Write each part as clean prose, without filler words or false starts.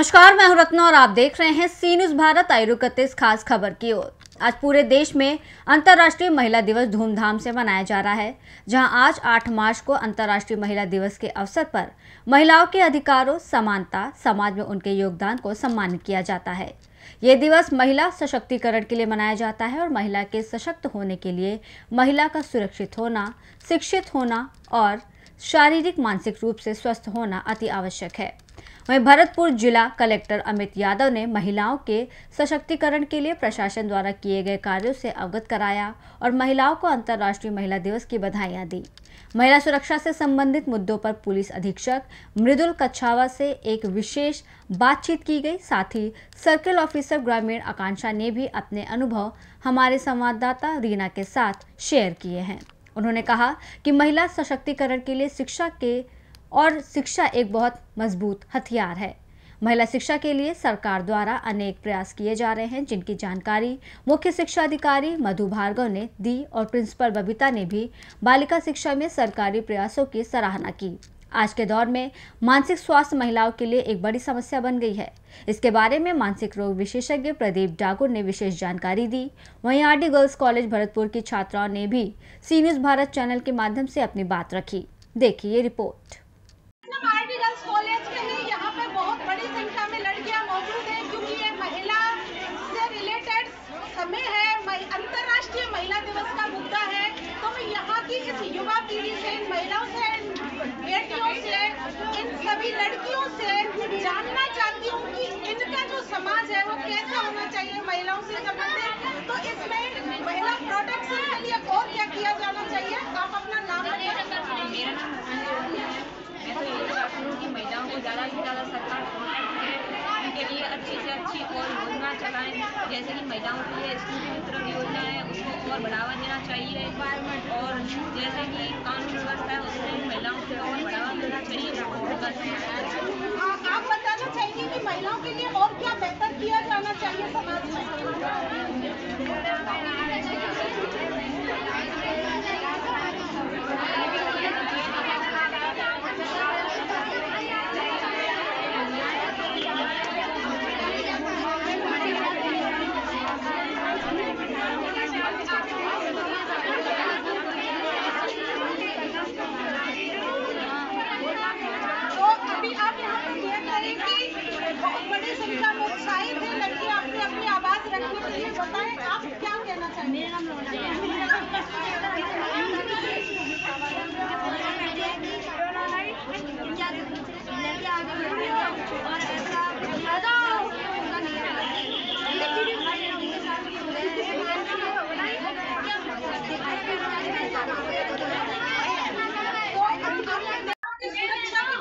नमस्कार, मैं हूं रत्ना और आप देख रहे हैं सी न्यूज़ भारत। आइए रुकते इस खास खबर की ओर। आज पूरे देश में अंतर्राष्ट्रीय महिला दिवस धूमधाम से मनाया जा रहा है, जहां आज 8 मार्च को अंतर्राष्ट्रीय महिला दिवस के अवसर पर महिलाओं के अधिकारों, समानता, समाज में उनके योगदान को सम्मानित किया जाता है। ये दिवस महिला सशक्तिकरण के लिए मनाया जाता है और महिला के सशक्त होने के लिए महिला का सुरक्षित होना, शिक्षित होना और शारीरिक मानसिक रूप से स्वस्थ होना अति आवश्यक है। वहीं भरतपुर जिला कलेक्टर अमित यादव ने महिलाओं के सशक्तिकरण के लिए प्रशासन द्वारा किए गए कार्यों से अवगत कराया और महिलाओं को अंतर्राष्ट्रीय महिला दिवस की बधाइयां दी। महिला सुरक्षा से संबंधित मुद्दों पर पुलिस अधीक्षक मृदुल कच्छावा से एक विशेष बातचीत की गई। साथ ही सर्किल ऑफिसर ग्रामीण आकांक्षा ने भी अपने अनुभव हमारे संवाददाता रीना के साथ शेयर किए हैं। उन्होंने कहा कि महिला सशक्तिकरण के लिए शिक्षा एक बहुत मजबूत हथियार है। महिला शिक्षा के लिए सरकार द्वारा अनेक प्रयास किए जा रहे हैं, जिनकी जानकारी मुख्य शिक्षा अधिकारी मधु भार्गव ने दी और प्रिंसिपल बबीता ने भी बालिका शिक्षा में सरकारी प्रयासों की सराहना की। आज के दौर में मानसिक स्वास्थ्य महिलाओं के लिए एक बड़ी समस्या बन गई है। इसके बारे में मानसिक रोग विशेषज्ञ प्रदीप डाकुर ने विशेष जानकारी दी। वहीं आरडी गर्ल्स कॉलेज भरतपुर की छात्राओं ने भी सी न्यूज़ भारत चैनल के माध्यम से अपनी बात रखी। देखिए ये रिपोर्ट। आरडी गर्ल्स कॉलेज में ही यहाँ पे बहुत बड़ी संख्या में लड़कियाँ मौजूद हैं, क्योंकि ये महिला से रिलेटेड समय है। अंतर्राष्ट्रीय महिला दिवस का मुद्दा है, तो मैं यहाँ की इस युवा पीढ़ी से, इन महिलाओं से, बेटियों से, इन सभी लड़कियों से जानना चाहती हूँ कि इनका जो समाज है वो कैसा होना चाहिए महिलाओं से संबंधित। तो इसमें महिला प्रोटेक्शन के लिए और क्या किया जाना चाहिए? आप अपना नाम की महिलाओं को ज़्यादा से ज़्यादा सरकार उनके लिए अच्छी से अच्छी और योजना चलाएं। जैसे कि महिलाओं के लिए स्कूटी वितरण योजना है, उसको और बढ़ावा देना चाहिए। और जैसे कि कानून व्यवस्था है, उसमें महिलाओं को और बढ़ावा देना चाहिए। आप बताना चाहिए कि महिलाओं के लिए और क्या बेहतर किया जाना चाहिए समाज में? बहुत बड़ी संख्या में उत्साहित है लड़कियां अपनी आवाज रखने के लिए। बताएं आप क्या कहना चाहेंगे?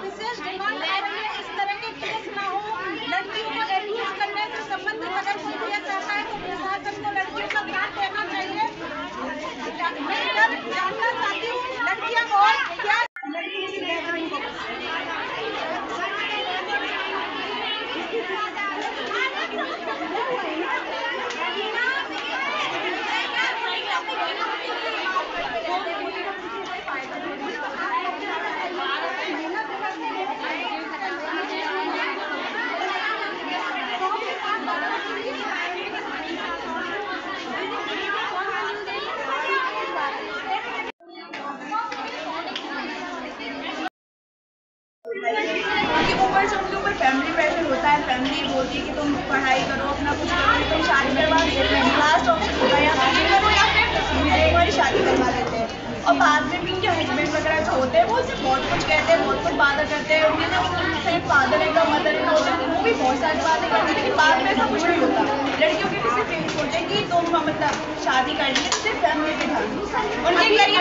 विशेष डिमांड है इस तरह के केस ना हो, लड़कियों को एब्यूज करने से संबंधित अगर कोई केस आता है तो प्रशासन को लड़कियों का ध्यान देना चाहिए। मैं जानना चाहती हूँ लड़कियां और क्या ऊपर से उनके ऊपर फैमिली प्रेशर होता है। फैमिली बोलती है कि तुम पढ़ाई करो, अपना कुछ करो, तुम शादी करवा देते हैं। लास्ट ऑप्शन होता है या शादी करो या फिर तुम्हारी शादी करवा देते हैं। और बाद में भी उनके हस्बैंड वगैरह जो होते हैं वो उसे बहुत कुछ कहते हैं, बहुत कुछ बातें करते हैं। उनके जो सिर्फ फादर है मदर है होते हैं वो भी बहुत सारी बातें करते हैं, लेकिन बाद में ऐसा कुछ नहीं होता। लड़कियों के किसी फील सोचते हैं कि तुम मतलब शादी करनी है तो सिर्फ फैमिली के घर उनके करियर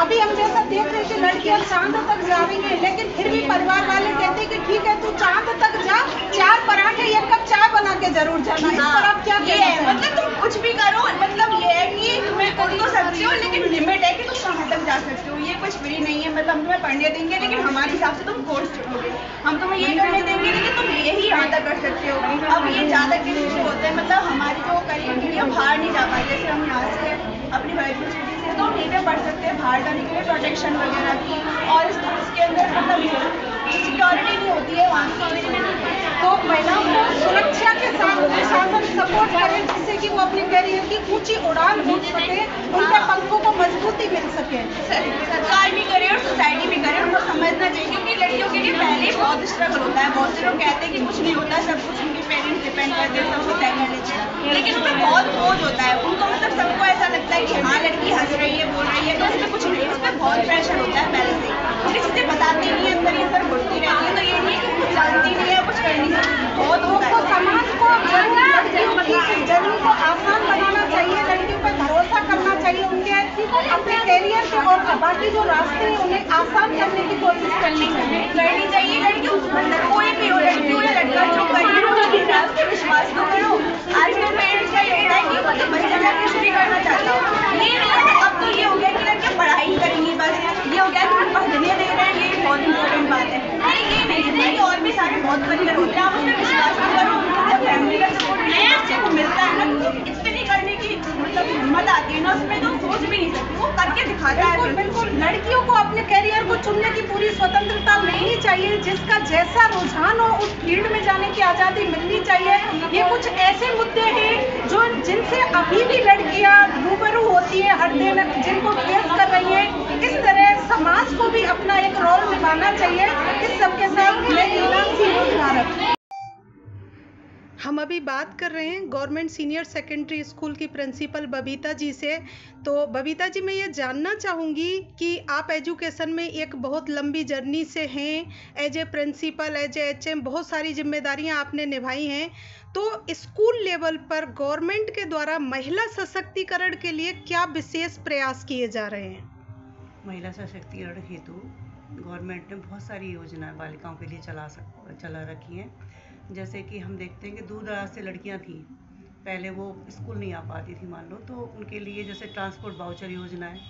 अभी हम जैसा देख रहे थे लड़कियां चांद तक जा रही है, लेकिन फिर भी परिवार वाले कहते हैं कि ठीक है तू चांद तक जा, 4 पराठे 1 कप चाय बना के जरूर जाना। इस पर आप क्या है? मतलब तुम कुछ भी करो, मतलब ये है कि तुम्हें कर तो सकते हो, लेकिन लिमिट है कि तुम कहाँ तक जा सकते हो। ये कुछ फ्री नहीं है। मतलब हम तुम्हें पढ़ने देंगे लेकिन हमारे हिसाब से तुम कोर्स चुनोगे। हम तुम्हें ये करने देंगे लेकिन तुम यही यहाँ तक कर सकते हो। अब ये ज़्यादा केसेस होते हैं, मतलब हमारी जो करियर के लिए बाहर नहीं जा पाए। जैसे हम यहाँ से अपनी भरतपुर सिटी से तो नहीं पे पढ़ सकते हैं, बाहर जाने के लिए प्रोटेक्शन वगैरह की, और इसके अंदर मतलब सिक्योरिटी नहीं होती है वहाँ की। तो महिलाओं को सुरक्षा के साथ शासन सपोर्ट करे, जिससे कि वो अपने करियर की ऊंची उड़ान उठ सके, उनके पंखों को मजबूती मिल सके। सरकार भी करे और सोसाइटी भी करे, उनको समझना चाहिए, क्योंकि लड़कियों के लिए पहले ही बहुत स्ट्रगल होता है। बहुत से लोग कहते हैं कि कुछ नहीं होता, सब कुछ उनके पेरेंट्स डिपेंड करते हैं, सब कुछ तय कर लेते हैं, लेकिन उन पर बहुत बोझ होता है। उनको मतलब सबको ऐसा लगता है कि हाँ लड़की हंस रही है, बोल रही है, तो उसमें कुछ नहीं, उसमें बहुत प्रेशर होता है पहले से। जिस चीजें बताती नहीं है, अंदर ही अंदर घुटती रहती है, तो ये नहीं है कि कुछ जानती नहीं है, कुछ कर नहीं सकती, बहुत होता है। समाज को लड़कियों की जर्नी को आसान बनाना चाहिए, लड़कियों पर भरोसा करना चाहिए, उनके अपने करियर के और बाकी जो रास्ते हैं उन्हें आसान करने की कोशिश करनी चाहिए। लड़कियों मतलब कोई भी हो, लड़की हो या लड़का, जो करियर हो उस पर विश्वास तो करो। आजकल पेरेंट्स का ये होता है कि मतलब बच्चा जाके कुछ भी करना चाहता हो, ये नहीं, अब तो ये हो गया कि लड़कियां पढ़ाई करेंगी बस, ये हो गया कि पढ़ने दे रहे हैं, ये बहुत इंपॉर्टेंट बात है। नहीं, ये नहीं है कि और भी सारे बहुत करियर होते हैं, आप उस पर विश्वास तो करो। जब फैमिली का सपोर्ट बच्चे को मिलता है ना, तो इतनी करने की मतलब हिम्मत आती है ना, उसमें तो सोच भी नहीं सकती, वो करके दिखाता है। बिल्कुल लड़कियों को अपने करियर को चुनने की पूरी स्वतंत्रता मिलनी चाहिए, जिसका जैसा रुझान हो उस फील्ड में जाने की आज़ादी मिलनी चाहिए। ये कुछ ऐसे मुद्दे हैं जो जिनसे अभी भी लड़कियां रूबरू होती है हर दिन, जिनको फेस कर रही है। इस तरह समाज को भी अपना एक रोल निभाना चाहिए। इस सबके साथ मेरा नाम सीनूस भारत। हम अभी बात कर रहे हैं गवर्नमेंट सीनियर सेकेंडरी स्कूल की प्रिंसिपल बबीता जी से। तो बबीता जी, मैं ये जानना चाहूँगी कि आप एजुकेशन में एक बहुत लंबी जर्नी से हैं, as a principal, as a HM, बहुत सारी जिम्मेदारियां आपने निभाई हैं। तो स्कूल लेवल पर गवर्नमेंट के द्वारा महिला सशक्तिकरण के लिए क्या विशेष प्रयास किए जा रहे हैं? महिला सशक्तिकरण हेतु गवर्नमेंट ने बहुत सारी योजनाएं बालिकाओं के लिए चला रखी हैं। जैसे कि हम देखते हैं कि दूर दराज से लड़कियां थी, पहले वो स्कूल नहीं आ पाती थी मान लो, तो उनके लिए जैसे ट्रांसपोर्ट वाउचर योजना है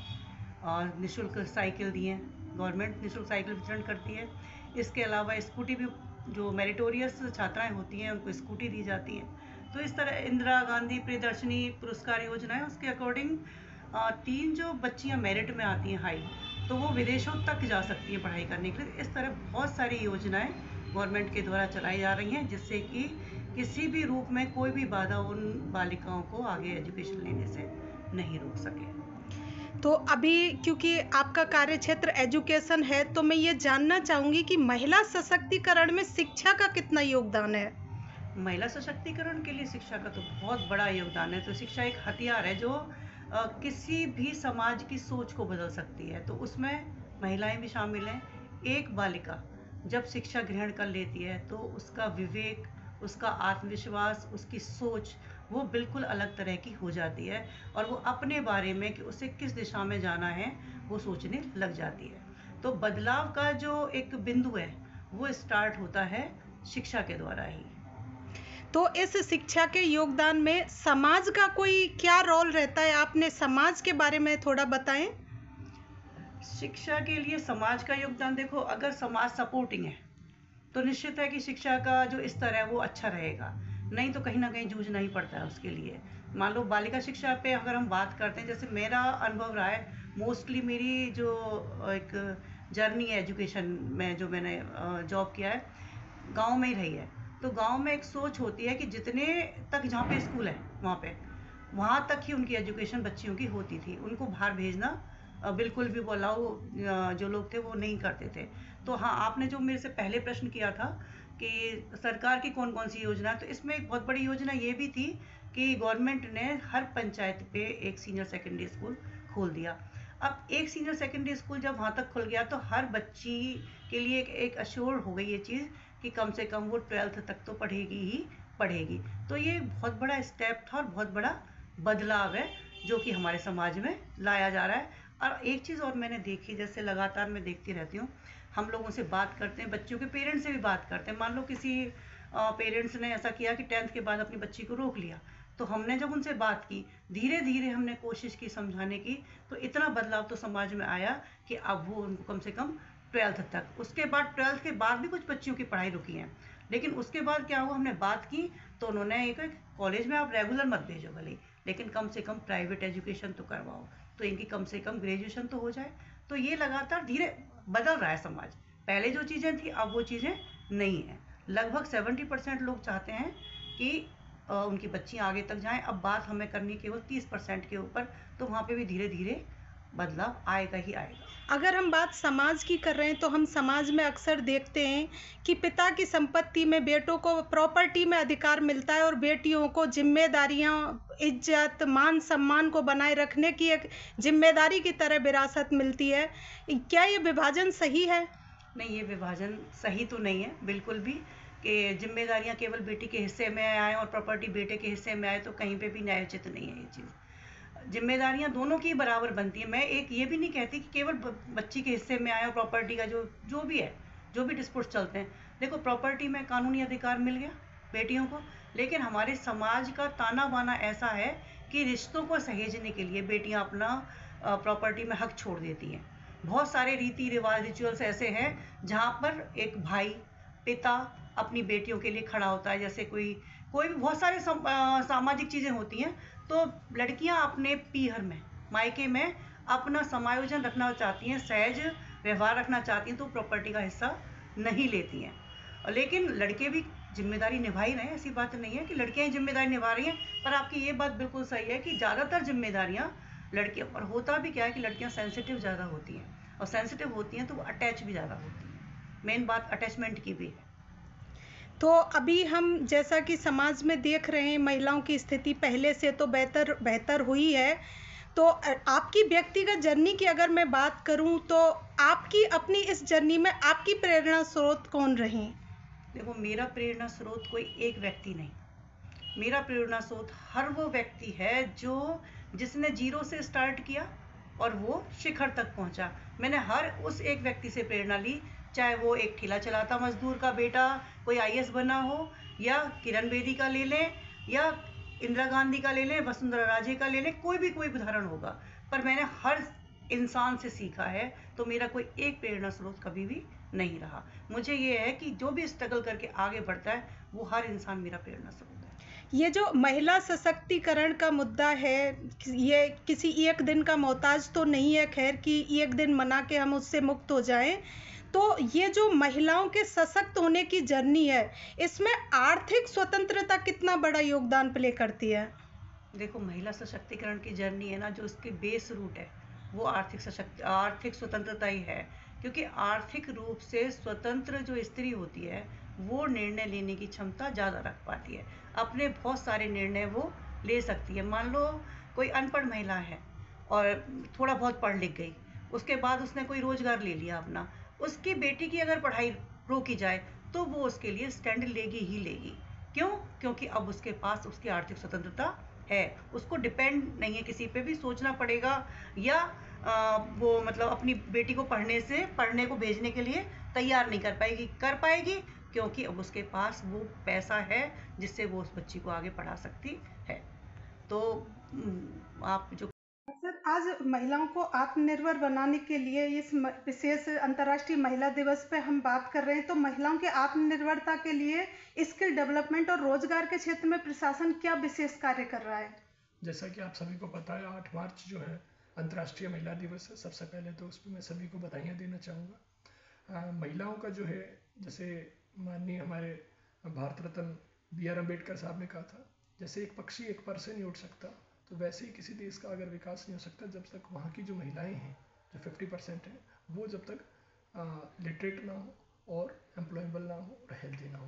और निःशुल्क साइकिल दी है, गवर्नमेंट निःशुल्क साइकिल वितरण करती है। इसके अलावा स्कूटी भी, जो मेरिटोरियस छात्राएं होती हैं उनको स्कूटी दी जाती है। तो इस तरह इंदिरा गांधी प्रियदर्शनी पुरस्कार योजना है, उसके अकॉर्डिंग 3 जो बच्चियां मेरिट में आती हैं हाई, तो वो विदेशों तक जा सकती हैं पढ़ाई करने के लिए। इस तरह बहुत सारी योजनाएं गवर्नमेंट के द्वारा चलाई जा रही हैं, जिससे कि किसी भी रूप में कोई भी बाधा उन बालिकाओं को आगे एजुकेशन लेने से नहीं रोक सके। तो अभी क्योंकि आपका कार्य क्षेत्र एजुकेशन है, तो मैं ये जानना चाहूँगी कि महिला सशक्तिकरण में शिक्षा का कितना योगदान है? महिला सशक्तिकरण के लिए शिक्षा का तो बहुत बड़ा योगदान है। तो शिक्षा एक हथियार है जो किसी भी समाज की सोच को बदल सकती है, तो उसमें महिलाएं भी शामिल हैं। एक बालिका जब शिक्षा ग्रहण कर लेती है तो उसका विवेक, उसका आत्मविश्वास, उसकी सोच वो बिल्कुल अलग तरह की हो जाती है और वो अपने बारे में कि उसे किस दिशा में जाना है वो सोचने लग जाती है। तो बदलाव का जो एक बिंदु है वो स्टार्ट होता है शिक्षा के द्वारा ही। तो इस शिक्षा के योगदान में समाज का कोई क्या रोल रहता है? आपने समाज के बारे में थोड़ा बताएं। शिक्षा के लिए समाज का योगदान, देखो अगर समाज सपोर्टिंग है तो निश्चित है कि शिक्षा का जो स्तर है वो अच्छा रहेगा, नहीं तो कहीं ना कहीं जूझना ही पड़ता है उसके लिए। मान लो बालिका शिक्षा पे अगर हम बात करते हैं, जैसे मेरा अनुभव रहा है, मोस्टली मेरी जो एक जर्नी है एजुकेशन में, जो मैंने जॉब किया है गांव में ही रही है। तो गांव में एक सोच होती है कि जितने तक जहाँ पे स्कूल है वहाँ तक ही उनकी एजुकेशन बच्चियों की होती थी, उनको बाहर भेजना बिल्कुल भी वो अलाउ जो लोग थे वो नहीं करते थे। तो हाँ, आपने जो मेरे से पहले प्रश्न किया था कि सरकार की कौन कौन सी योजना, तो इसमें एक बहुत बड़ी योजना ये भी थी कि गवर्नमेंट ने हर पंचायत पे एक सीनियर सेकेंडरी स्कूल खोल दिया। अब एक सीनियर सेकेंडरी स्कूल जब वहाँ तक खुल गया तो हर बच्ची के लिए एक अश्योर हो गई ये चीज़ कि कम से कम वो 12th तक तो पढ़ेगी ही पढ़ेगी। तो ये बहुत बड़ा स्टेप था और बहुत बड़ा बदलाव है जो कि हमारे समाज में लाया जा रहा है। और एक चीज़ और मैंने देखी, जैसे लगातार मैं देखती रहती हूँ, हम लोग उनसे बात करते हैं, बच्चियों के पेरेंट्स से भी बात करते हैं। मान लो किसी पेरेंट्स ने ऐसा किया कि 10th के बाद अपनी बच्ची को रोक लिया, तो हमने जब उनसे बात की, धीरे धीरे हमने कोशिश की समझाने की, तो इतना बदलाव तो समाज में आया कि अब वो उनको कम से कम 12th तक, उसके बाद 12th के बाद भी कुछ बच्चियों की पढ़ाई रुकी है, लेकिन उसके बाद क्या हुआ, हमने बात की तो उन्होंने एक कॉलेज में आप रेगुलर मत भेजो भले, लेकिन कम से कम प्राइवेट एजुकेशन तो करवाओ, तो इनकी कम से कम ग्रेजुएशन तो हो जाए। तो ये लगातार धीरे बदल रहा है समाज, पहले जो चीज़ें थी अब वो चीज़ें नहीं है, लगभग 70% लोग चाहते हैं कि उनकी बच्चियां आगे तक जाएं। अब बात हमें करनी केवल 30% के ऊपर, तो वहाँ पे भी धीरे धीरे बदलाव आएगा ही आएगा। अगर हम बात समाज की कर रहे हैं तो हम समाज में अक्सर देखते हैं कि पिता की संपत्ति में बेटों को प्रॉपर्टी में अधिकार मिलता है और बेटियों को जिम्मेदारियां, इज्जत, मान सम्मान को बनाए रखने की एक जिम्मेदारी की तरह विरासत मिलती है। क्या ये विभाजन सही है? नहीं, ये विभाजन सही तो नहीं है बिल्कुल भी, कि जिम्मेदारियां केवल बेटी के हिस्से में आए और प्रॉपर्टी बेटे के हिस्से में आए, तो कहीं पे भी न्यायोचित नहीं है ये चीज़। जिम्मेदारियां दोनों की बराबर बनती है। मैं एक ये भी नहीं कहती कि केवल बच्ची के हिस्से में आए और प्रॉपर्टी का जो भी है, जो भी डिस्प्यूट चलते हैं। देखो, प्रॉपर्टी में कानूनी अधिकार मिल गया बेटियों को, लेकिन हमारे समाज का ताना बाना ऐसा है कि रिश्तों को सहेजने के लिए बेटियां अपना प्रॉपर्टी में हक छोड़ देती हैं। बहुत सारे रीति रिवाज, रिचुअल्स ऐसे हैं जहाँ पर एक भाई, पिता अपनी बेटियों के लिए खड़ा होता है। जैसे कोई भी बहुत सारे सामाजिक चीज़ें होती हैं, तो लड़कियां अपने पीहर में, मायके में अपना समायोजन रखना चाहती हैं, सहज व्यवहार रखना चाहती हैं, तो प्रॉपर्टी का हिस्सा नहीं लेती हैं। लेकिन लड़के भी जिम्मेदारी निभा ही रहे हैं, ऐसी बात नहीं है कि लड़कियां ही जिम्मेदारी निभा रही हैं। पर आपकी ये बात बिल्कुल सही है कि ज़्यादातर जिम्मेदारियां लड़कियों पर। होता भी क्या है कि लड़कियां सेंसिटिव ज़्यादा होती हैं, और सेंसिटिव होती हैं तो वो अटैच भी ज़्यादा होती हैं। मेन बात अटैचमेंट की भी है। तो अभी हम जैसा कि समाज में देख रहे हैं, महिलाओं की स्थिति पहले से तो बेहतर हुई है। तो आपकी व्यक्तिगत जर्नी की अगर मैं बात करूं, तो आपकी अपनी इस जर्नी में आपकी प्रेरणा स्रोत कौन रही? देखो, मेरा प्रेरणा स्रोत कोई एक व्यक्ति नहीं, मेरा प्रेरणा स्रोत हर वो व्यक्ति है जिसने जीरो से स्टार्ट किया और वो शिखर तक पहुंचा। मैंने हर उस एक व्यक्ति से प्रेरणा ली, चाहे वो एक ठेला चलाता मजदूर का बेटा कोई IAS बना हो, या किरण बेदी का ले लें, या इंदिरा गांधी का ले लें, वसुंधरा राजे का ले लें, कोई उदाहरण होगा। पर मैंने हर इंसान से सीखा है, तो मेरा कोई एक प्रेरणा स्रोत कभी भी नहीं रहा। मुझे ये है कि जो भी स्ट्रगल करके आगे बढ़ता है, वो हर इंसान मेरा प्रेरणा स्रोत है। ये जो महिला सशक्तिकरण का मुद्दा है, ये किसी एक दिन का मोहताज तो नहीं है, खैर कि एक दिन मना के हम उससे मुक्त हो जाएं। तो ये जो महिलाओं के सशक्त होने की जर्नी है, इसमें आर्थिक स्वतंत्रता कितना बड़ा योगदान प्ले करती है? देखो, महिला सशक्तिकरण की जर्नी है ना, जो उसके बेस रूट है वो आर्थिक स्वतंत्रता ही है। क्योंकि आर्थिक रूप से स्वतंत्र जो स्त्री होती है, वो निर्णय लेने की क्षमता ज़्यादा रख पाती है, अपने बहुत सारे निर्णय वो ले सकती है। मान लो कोई अनपढ़ महिला है और थोड़ा बहुत पढ़ लिख गई, उसके बाद उसने कोई रोजगार ले लिया अपना, उसकी बेटी की अगर पढ़ाई रोकी जाए तो वो उसके लिए स्टैंड लेगी ही लेगी। क्यों? क्योंकि अब उसके पास उसकी आर्थिक स्वतंत्रता है, उसको डिपेंड नहीं है किसी पे भी सोचना पड़ेगा, या वो मतलब अपनी बेटी को पढ़ने को भेजने के लिए तैयार नहीं कर पाएगी, क्योंकि अब उसके पास वो पैसा है जिससे वो उस बच्ची को आगे पढ़ा सकती है। तो आप जो सर, आज महिलाओं को आत्मनिर्भर बनाने के लिए इस विशेष अंतर्राष्ट्रीय महिला दिवस पे हम बात कर रहे हैं, तो महिलाओं के आत्मनिर्भरता के लिए स्किल डेवलपमेंट और रोजगार के क्षेत्र में प्रशासन क्या विशेष कार्य कर रहा है? जैसा कि आप सभी को पता है, 8 मार्च जो है अंतर्राष्ट्रीय महिला दिवस है। सबसे पहले तो उस पर मैं सभी को बधाइयाँ देना चाहूँगा। महिलाओं का जो है, जैसे माननीय हमारे भारत रत्न BR अम्बेडकर साहब ने कहा था, जैसे एक पक्षी एक पर से नहीं उड़ सकता, तो वैसे ही किसी देश का अगर विकास नहीं हो सकता जब तक वहाँ की जो महिलाएं हैं, जो 50% हैं, वो जब तक लिटरेट ना हो और एम्प्लॉयबल ना हो और हेल्दी ना हो।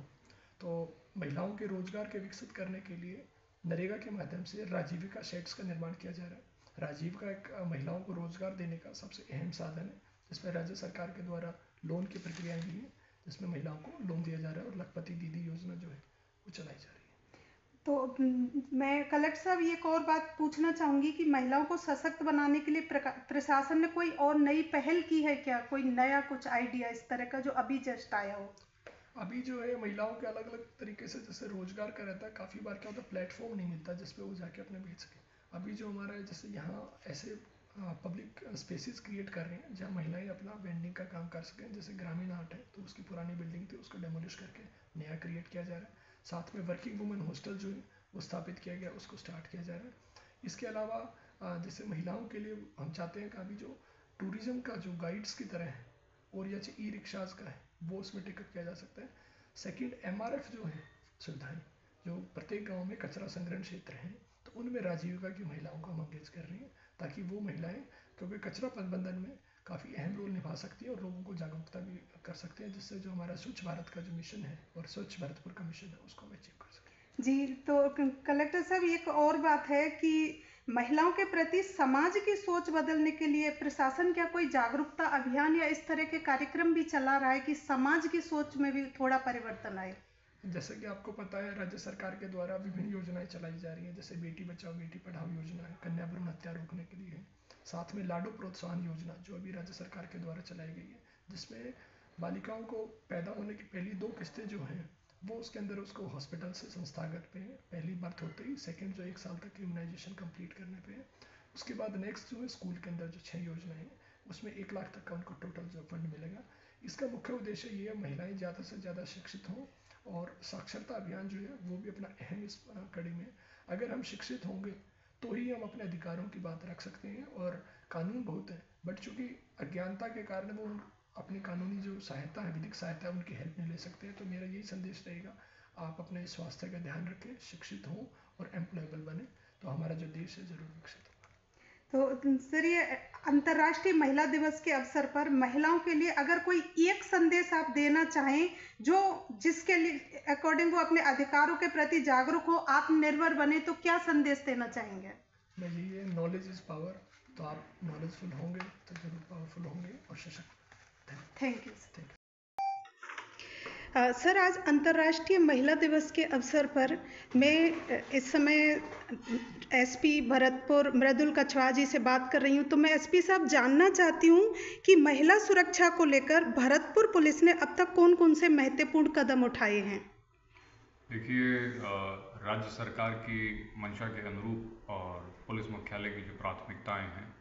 तो महिलाओं के रोजगार के विकसित करने के लिए नरेगा के माध्यम से राजीविका शेड्स का निर्माण किया जा रहा है। राजीविका एक महिलाओं को रोजगार देने का सबसे अहम साधन है, जिसमें राज्य सरकार के द्वारा लोन की प्रक्रियाएं भी हैं, जिसमें महिलाओं को लोन दिया जा रहा है और लखपति दीदी योजना जो है वो चलाई जा रही है। तो मैं कलेक्टर साहब एक और बात पूछना चाहूँगी कि महिलाओं को सशक्त बनाने के लिए प्रशासन ने कोई और नई पहल की है क्या? कोई नया कुछ आइडिया इस तरह का जो अभी जस्ट आया हो? अभी जो है महिलाओं के अलग अलग तरीके से जैसे रोजगार का रहता है, काफ़ी बार क्या होता है, प्लेटफॉर्म नहीं मिलता जिस पे वो जाके अपने भेज सके। अभी जो हमारा है, जैसे यहाँ ऐसे पब्लिक स्पेसेस क्रिएट कर रहे हैं जहाँ महिलाएं अपना वेंडिंग का काम कर सकें। जैसे ग्रामीण आर्ट है, तो उसकी पुरानी बिल्डिंग थी, उसको डेमोलिश करके नया क्रिएट किया जा रहा है। साथ में वर्किंग वुमेन हॉस्टल जो है वो स्थापित किया गया, उसको स्टार्ट किया जा रहा है। इसके अलावा जैसे महिलाओं के लिए हम चाहते हैं कि अभी जो टूरिज्म का जो गाइड्स की तरह है, और या ई रिक्शाज का है, वो उसमें टिकट किया जा सकता है। सेकंड, MRF जो है सुविधाएं, जो प्रत्येक गांव में कचरा संग्रहण क्षेत्र हैं, तो उनमें राजीविका की महिलाओं को हम एंगेज कर रही हैं, ताकि वो महिलाएं, क्योंकि कचरा प्रबंधन में काफ़ी अहम रोल निभा सकती है और लोगों को जागरूकता भी कर सकते हैं, जिससे जो हमारा स्वच्छ भारत का जो मिशन है और स्वच्छ भरतपुर का मिशन है उसको हम अचीव कर सकें। जी, तो कलेक्टर साहब, एक और बात है कि महिलाओं के प्रति समाज की सोच बदलने के लिए प्रशासन क्या कोई जागरूकता अभियान या इस तरह के कार्यक्रम भी चला रहा है कि समाज की सोच में भी थोड़ा परिवर्तन आए? जैसे कि आपको पता है, राज्य सरकार के द्वारा विभिन्न योजनाएं चलाई जा रही हैं, जैसे बेटी बचाओ बेटी पढ़ाओ योजना है, कन्या भ्रूण हत्या रोकने के लिए है, साथ में लाडो प्रोत्साहन योजना जो अभी राज्य सरकार के द्वारा चलाई गई है, जिसमें बालिकाओं को पैदा होने की पहली 2 किस्तें जो हैं वो उसके अंदर उसको हॉस्पिटल से संस्थागत पे है, पहली बर्थ होते ही, सेकंड जो 1 साल तक इम्यूनाइजेशन कंप्लीट करने पे है, उसके बाद नेक्स्ट जो है स्कूल के अंदर जो 6 योजनाएं हैं उसमें 1 लाख तक का उनको टोटल जो फंड मिलेगा। इसका मुख्य उद्देश्य ये है महिलाएं ज़्यादा से ज़्यादा शिक्षित हों और साक्षरता अभियान जो है वो भी अपना अहम इस कड़ी में, अगर हम शिक्षित होंगे तो ही हम अपने अधिकारों की बात रख सकते हैं। और कानून बहुत है, बट चूंकि अज्ञानता के कारण वो अपनी कानूनी जो सहायता है, विधिक सहायता है, उनकी हेल्प नहीं ले सकते हैं। तो मेरा यही संदेश रहेगा, आप अपने स्वास्थ्य का ध्यान रखें, शिक्षित हों और एम्प्लॉयबल बने, तो हमारा जो देश है जरूर विकसित होगा। तो सर, ये अंतर्राष्ट्रीय महिला दिवस के अवसर पर महिलाओं के लिए अगर कोई एक संदेश आप देना चाहें जो जिसके लिए अकॉर्डिंग वो अपने अधिकारों के प्रति जागरूक हो, आत्मनिर्भर बने, तो क्या संदेश देना चाहेंगे? मैं यही, नॉलेज इज पावर, तो आप नॉलेजफुल होंगे तो जरूर पावरफुल होंगे और सशक्त। Thank you sir. आज अंतर्राष्ट्रीय महिला दिवस के अवसर पर मैं इस समय एसपी भरतपुर मृदुल कछवाहा जी से बात कर रही हूँ। तो मैं एसपी साहब जानना चाहती हूँ कि महिला सुरक्षा को लेकर भरतपुर पुलिस ने अब तक कौन कौन से महत्वपूर्ण कदम उठाए हैं? देखिए, राज्य सरकार की मंशा के अनुरूप और पुलिस मुख्यालय की जो प्राथमिकताएं हैं,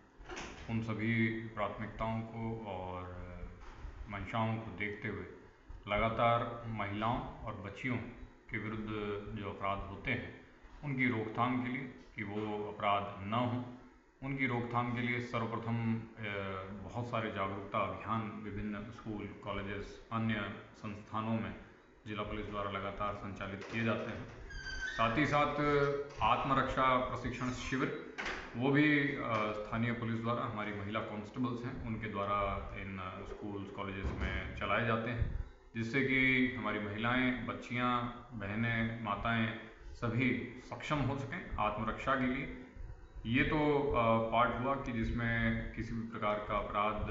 उन सभी प्राथमिकताओं को और मंशाओं को देखते हुए लगातार महिलाओं और बच्चियों के विरुद्ध जो अपराध होते हैं उनकी रोकथाम के लिए, कि वो अपराध न हों, उनकी रोकथाम के लिए सर्वप्रथम बहुत सारे जागरूकता अभियान विभिन्न स्कूल, कॉलेजेस, अन्य संस्थानों में जिला पुलिस द्वारा लगातार संचालित किए जाते हैं। साथ ही साथ आत्मरक्षा प्रशिक्षण शिविर, वो भी स्थानीय पुलिस द्वारा, हमारी महिला कांस्टेबल्स हैं उनके द्वारा इन स्कूल्स, कॉलेजेस में चलाए जाते हैं, जिससे कि हमारी महिलाएं, बच्चियां, बहनें, माताएं सभी सक्षम हो सकें आत्मरक्षा के लिए। ये तो पार्ट हुआ कि जिसमें किसी भी प्रकार का अपराध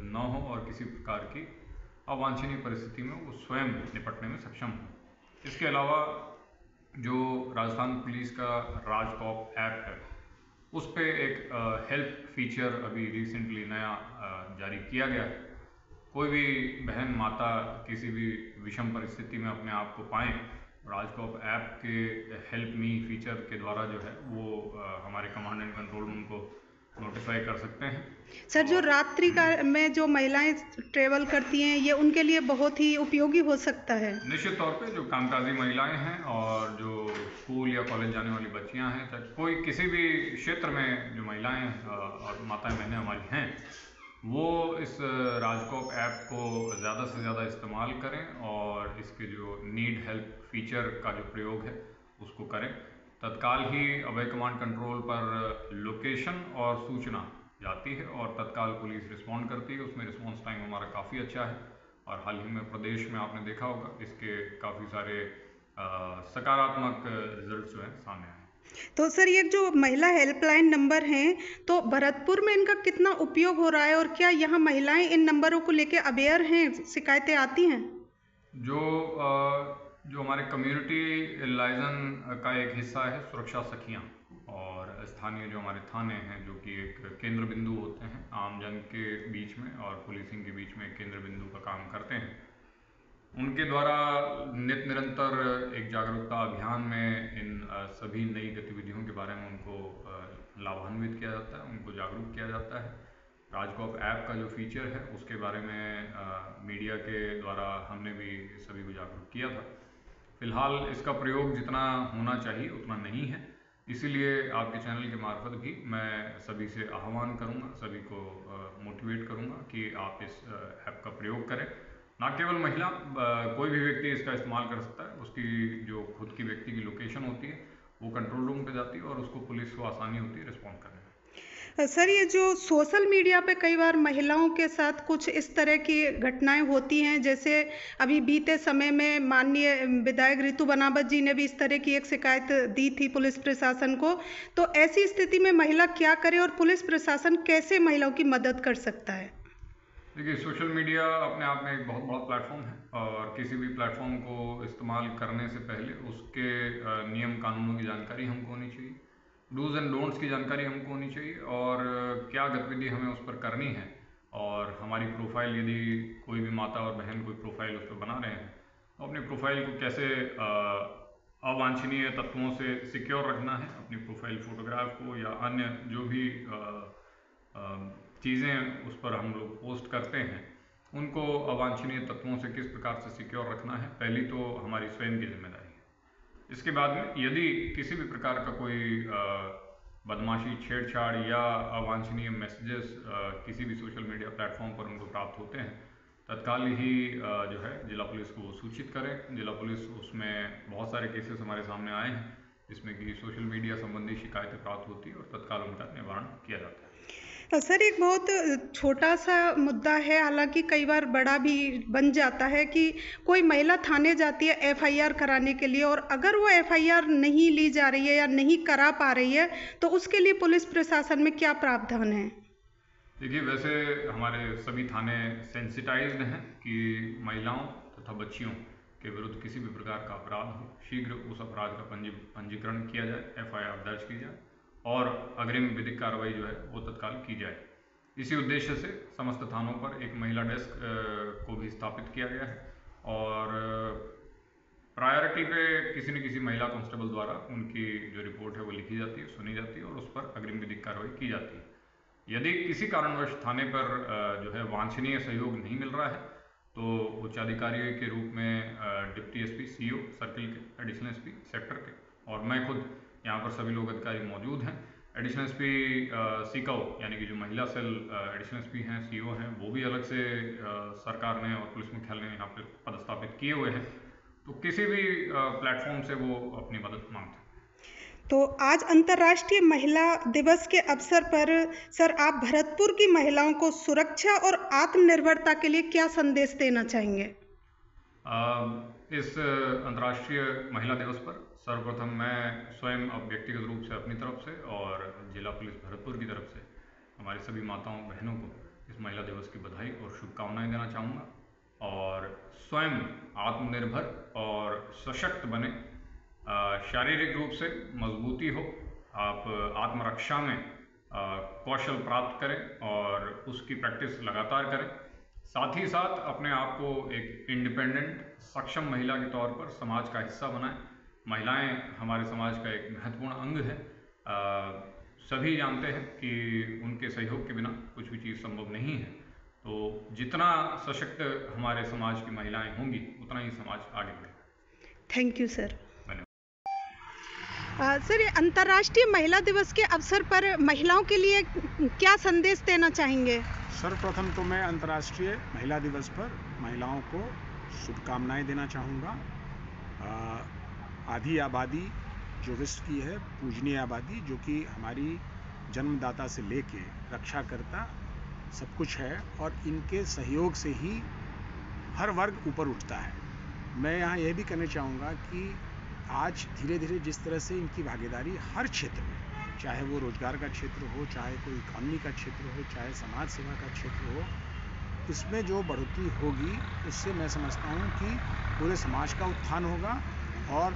न हो और किसी प्रकार की अवांछनीय परिस्थिति में वो स्वयं निपटने में सक्षम हो। इसके अलावा जो राजस्थान पुलिस का राजकॉप ऐप है, उस पे एक हेल्प फीचर अभी रिसेंटली नया जारी किया गया है। कोई भी बहन, माता किसी भी विषम परिस्थिति में अपने आप को पाएँ, राजकॉप ऐप के हेल्प मी फीचर के द्वारा जो है वो हमारे कमांड एंड कंट्रोल रूम को नोटिफाई कर सकते हैं। सर, जो रात्रि का में जो महिलाएं ट्रेवल करती हैं, ये उनके लिए बहुत ही उपयोगी हो सकता है। निश्चित तौर पे जो कामकाजी महिलाएं हैं और जो स्कूल या कॉलेज जाने वाली बच्चियां हैं, चाहे कोई किसी भी क्षेत्र में जो महिलाएं और माताएं बहनें हमारी हैं, वो इस राजकॉप ऐप को ज़्यादा से ज़्यादा इस्तेमाल करें और इसके जो नीड हेल्प फीचर का जो प्रयोग है उसको करें। तत्काल ही अभय कमांड कंट्रोल पर लोकेशन और सूचना जाती है और तत्काल पुलिस रिस्पॉन्ड करती है। उसमें रिस्पॉन्स टाइम हमारा काफ़ी अच्छा है और हाल ही में प्रदेश में आपने देखा होगा इसके काफ़ी सारे सकारात्मक रिजल्ट जो हैं सामने आए। तो सर, ये जो महिला हेल्पलाइन नंबर हैं, तो भरतपुर में इनका कितना उपयोग हो रहा है और क्या यहाँ महिलाएं इन नंबरों को लेकर अवेयर हैं, शिकायतें आती हैं? जो हमारे कम्युनिटी लाइजन का एक हिस्सा है सुरक्षा सखियाँ, और स्थानीय जो हमारे थाने हैं जो कि एक केंद्र बिंदु होते हैं आमजन के बीच में और पुलिसिंग के बीच में एक केंद्र बिंदु का काम करते हैं, उनके द्वारा नित्य निरंतर एक जागरूकता अभियान में इन सभी नई गतिविधियों के बारे में उनको लाभान्वित किया जाता है, उनको जागरूक किया जाता है। राजकॉप ऐप का जो फीचर है उसके बारे में मीडिया के द्वारा हमने भी सभी को जागरूक किया था। फिलहाल इसका प्रयोग जितना होना चाहिए उतना नहीं है, इसीलिए आपके चैनल के मार्फत भी मैं सभी से आह्वान करूंगा, सभी को मोटिवेट करूंगा कि आप इस ऐप का प्रयोग करें ना केवल महिला, कोई भी व्यक्ति इसका इस्तेमाल कर सकता है। उसकी जो खुद की व्यक्ति की लोकेशन होती है वो कंट्रोल रूम पे जाती है और उसको पुलिस को आसानी होती है रिस्पॉन्ड करने में। सर, ये जो सोशल मीडिया पे कई बार महिलाओं के साथ कुछ इस तरह की घटनाएं होती हैं, जैसे अभी बीते समय में माननीय विधायक रितु बनावत जी ने भी इस तरह की एक शिकायत दी थी पुलिस प्रशासन को, तो ऐसी स्थिति में महिला क्या करे और पुलिस प्रशासन कैसे महिलाओं की मदद कर सकता है? देखिए, सोशल मीडिया अपने आप में एक बहुत बड़ा प्लेटफॉर्म है और किसी भी प्लेटफॉर्म को इस्तेमाल करने से पहले उसके नियम कानूनों की जानकारी हमको होनी चाहिए, डूज एंड डोंट्स की जानकारी हमको होनी चाहिए और क्या गतिविधि हमें उस पर करनी है। और हमारी प्रोफाइल, यदि कोई भी माता और बहन कोई प्रोफाइल उस पर बना रहे हैं तो अपनी प्रोफाइल को कैसे अवांछनीय तत्वों से सिक्योर रखना है, अपनी प्रोफाइल फोटोग्राफ को या अन्य जो भी चीज़ें उस पर हम लोग पोस्ट करते हैं उनको अवांछनीय तत्वों से किस प्रकार से सिक्योर रखना है, पहली तो हमारी स्वयं की जिम्मेदारी है। इसके बाद में यदि किसी भी प्रकार का कोई बदमाशी, छेड़छाड़ या अवांछनीय मैसेजेस किसी भी सोशल मीडिया प्लेटफॉर्म पर उनको प्राप्त होते हैं, तत्काल ही जो है जिला पुलिस को सूचित करें। जिला पुलिस, उसमें बहुत सारे केसेस हमारे सामने आए हैं जिसमें कि सोशल मीडिया संबंधी शिकायतें प्राप्त होती है और तत्काल उनका निवारण किया जाता है। सर, एक बहुत छोटा सा मुद्दा है, हालांकि कई बार बड़ा भी बन जाता है कि कोई महिला थाने जाती है एफआईआर कराने के लिए और अगर वो एफआईआर नहीं ली जा रही है या नहीं करा पा रही है तो उसके लिए पुलिस प्रशासन में क्या प्रावधान है? देखिए, वैसे हमारे सभी थाने सेंसिटाइज्ड हैं कि महिलाओं तथा बच्चियों के विरुद्ध किसी भी प्रकार का अपराध हो, शीघ्र उस अपराध का पंजीकरण किया जाए, एफआईआर दर्ज की जाए और अग्रिम विधिक कार्रवाई जो है वो तत्काल की जाए। इसी उद्देश्य से समस्त थानों पर एक महिला डेस्क को भी स्थापित किया गया है और प्रायोरिटी पे किसी न किसी महिला कांस्टेबल द्वारा उनकी जो रिपोर्ट है वो लिखी जाती है, सुनी जाती है और उस पर अग्रिम विधिक कार्रवाई की जाती है। यदि किसी कारणवश थाने पर जो है वांछनीय सहयोग नहीं मिल रहा है तो उच्चाधिकारी के रूप में डिप्टी एसपी, सीओ सर्किल के, एडिशनल एसपी सेक्टर के और मैं खुद, यहाँ पर सभी लोग अधिकारी मौजूद हैं। एडिशनल एसपी सीकाओ यानी कि जो महिला सेल एडिशनल एसपी हैं, सीओ हैं, वो भी अलग से सरकार ने और पुलिस मुख्यालय ने यहाँ पर पदस्थापित किए हुए हैं, तो किसी भी प्लेटफॉर्म से वो अपनी मदद मांगते हैं। तो आज अंतर्राष्ट्रीय महिला दिवस के अवसर पर सर, आप भरतपुर की महिलाओं को सुरक्षा और आत्मनिर्भरता के लिए क्या संदेश देना चाहेंगे? इस अंतर्राष्ट्रीय महिला दिवस पर सर्वप्रथम मैं स्वयं व्यक्तिगत रूप से अपनी तरफ से और जिला पुलिस भरतपुर की तरफ से हमारी सभी माताओं बहनों को इस महिला दिवस की बधाई और शुभकामनाएं देना चाहूँगा और स्वयं आत्मनिर्भर और सशक्त बने, शारीरिक रूप से मजबूती हो, आप आत्मरक्षा में कौशल प्राप्त करें और उसकी प्रैक्टिस लगातार करें। साथ ही साथ अपने आप को एक इंडिपेंडेंट, सक्षम महिला के तौर पर समाज का हिस्सा बनाएं। महिलाएं हमारे समाज का एक महत्वपूर्ण अंग है। सभी जानते हैं कि उनके सहयोग के बिना कुछ भी चीज़ संभव नहीं है, तो जितना सशक्त हमारे समाज की महिलाएं होंगी उतना ही समाज आगे बढ़ेगा। Thank you sir. सर, अंतर्राष्ट्रीय महिला दिवस के अवसर पर महिलाओं के लिए क्या संदेश देना चाहेंगे? सर्वप्रथम तो मैं अंतर्राष्ट्रीय महिला दिवस पर महिलाओं को शुभकामनाएं देना चाहूँगा। आधी आबादी जो विश्व की है, पूजनीय आबादी, जो कि हमारी जन्मदाता से लेके रक्षाकर्ता सब कुछ है और इनके सहयोग से ही हर वर्ग ऊपर उठता है। मैं यहाँ यह भी कहना चाहूँगा कि आज धीरे धीरे जिस तरह से इनकी भागीदारी हर क्षेत्र में, चाहे वो रोजगार का क्षेत्र हो, चाहे कोई इकॉनमी का क्षेत्र हो, चाहे समाज सेवा का क्षेत्र हो, इसमें जो बढ़ोतरी होगी उससे मैं समझता हूँ कि पूरे समाज का उत्थान होगा और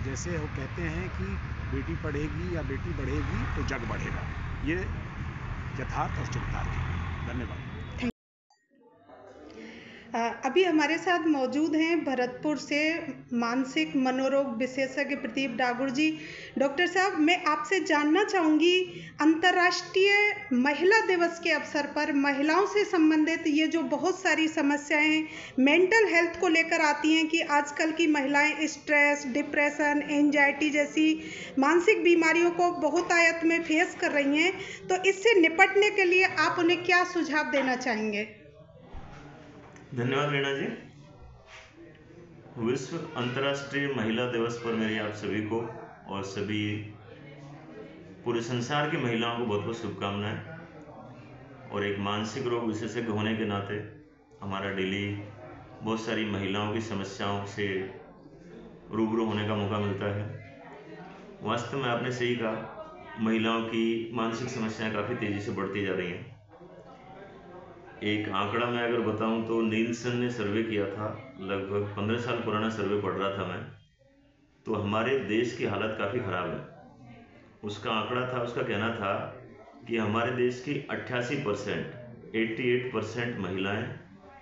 जैसे वो कहते हैं कि बेटी पढ़ेगी या बेटी बढ़ेगी तो जग बढ़ेगा, ये यथार्थ और चिंतार्थ है। धन्यवाद। अभी हमारे साथ मौजूद हैं भरतपुर से मानसिक मनोरोग विशेषज्ञ प्रदीप डागुर जी। डॉक्टर साहब, मैं आपसे जानना चाहूँगी, अंतर्राष्ट्रीय महिला दिवस के अवसर पर महिलाओं से संबंधित ये जो बहुत सारी समस्याएं मेंटल हेल्थ को लेकर आती हैं कि आजकल की महिलाएं स्ट्रेस, डिप्रेशन, एंजाइटी जैसी मानसिक बीमारियों को बहुत आयत में फेस कर रही हैं, तो इससे निपटने के लिए आप उन्हें क्या सुझाव देना चाहेंगे? धन्यवाद रीना जी। विश्व अंतर्राष्ट्रीय महिला दिवस पर मेरी आप सभी को और सभी पूरे संसार की महिलाओं को बहुत बहुत शुभकामनाएं। और एक मानसिक रोग विशेषज्ञ होने के नाते हमारा डेली बहुत सारी महिलाओं की समस्याओं से रूबरू होने का मौका मिलता है। वास्तव में आपने सही कहा, महिलाओं की मानसिक समस्याएं काफ़ी तेज़ी से बढ़ती जा रही हैं। एक आंकड़ा मैं अगर बताऊं तो नीलसन ने सर्वे किया था, लगभग 15 साल पुराना सर्वे पढ़ रहा था मैं, तो हमारे देश की हालत काफ़ी ख़राब है। उसका आंकड़ा था, उसका कहना था कि हमारे देश की 88% महिलाएं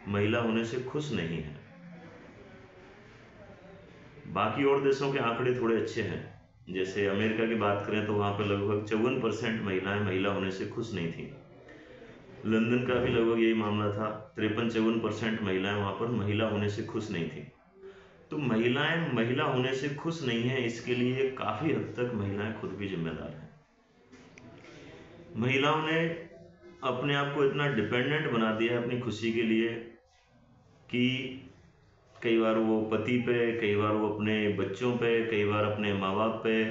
महिला होने से खुश नहीं हैं। बाकी और देशों के आंकड़े थोड़े अच्छे हैं, जैसे अमेरिका की बात करें तो वहाँ पर लगभग 54% महिलाएं महिला होने से खुश नहीं थी। लंदन का भी लगभग यही मामला था, 53-54% महिलाएं वहाँ पर महिला होने से खुश नहीं थी। तो महिलाएं महिला होने से खुश नहीं हैं, इसके लिए काफ़ी हद तक महिलाएं खुद भी जिम्मेदार हैं। महिलाओं ने अपने आप को इतना डिपेंडेंट बना दिया है अपनी खुशी के लिए कि कई बार वो पति पे, कई बार वो अपने बच्चों पे, कई बार अपने माँ बाप पे,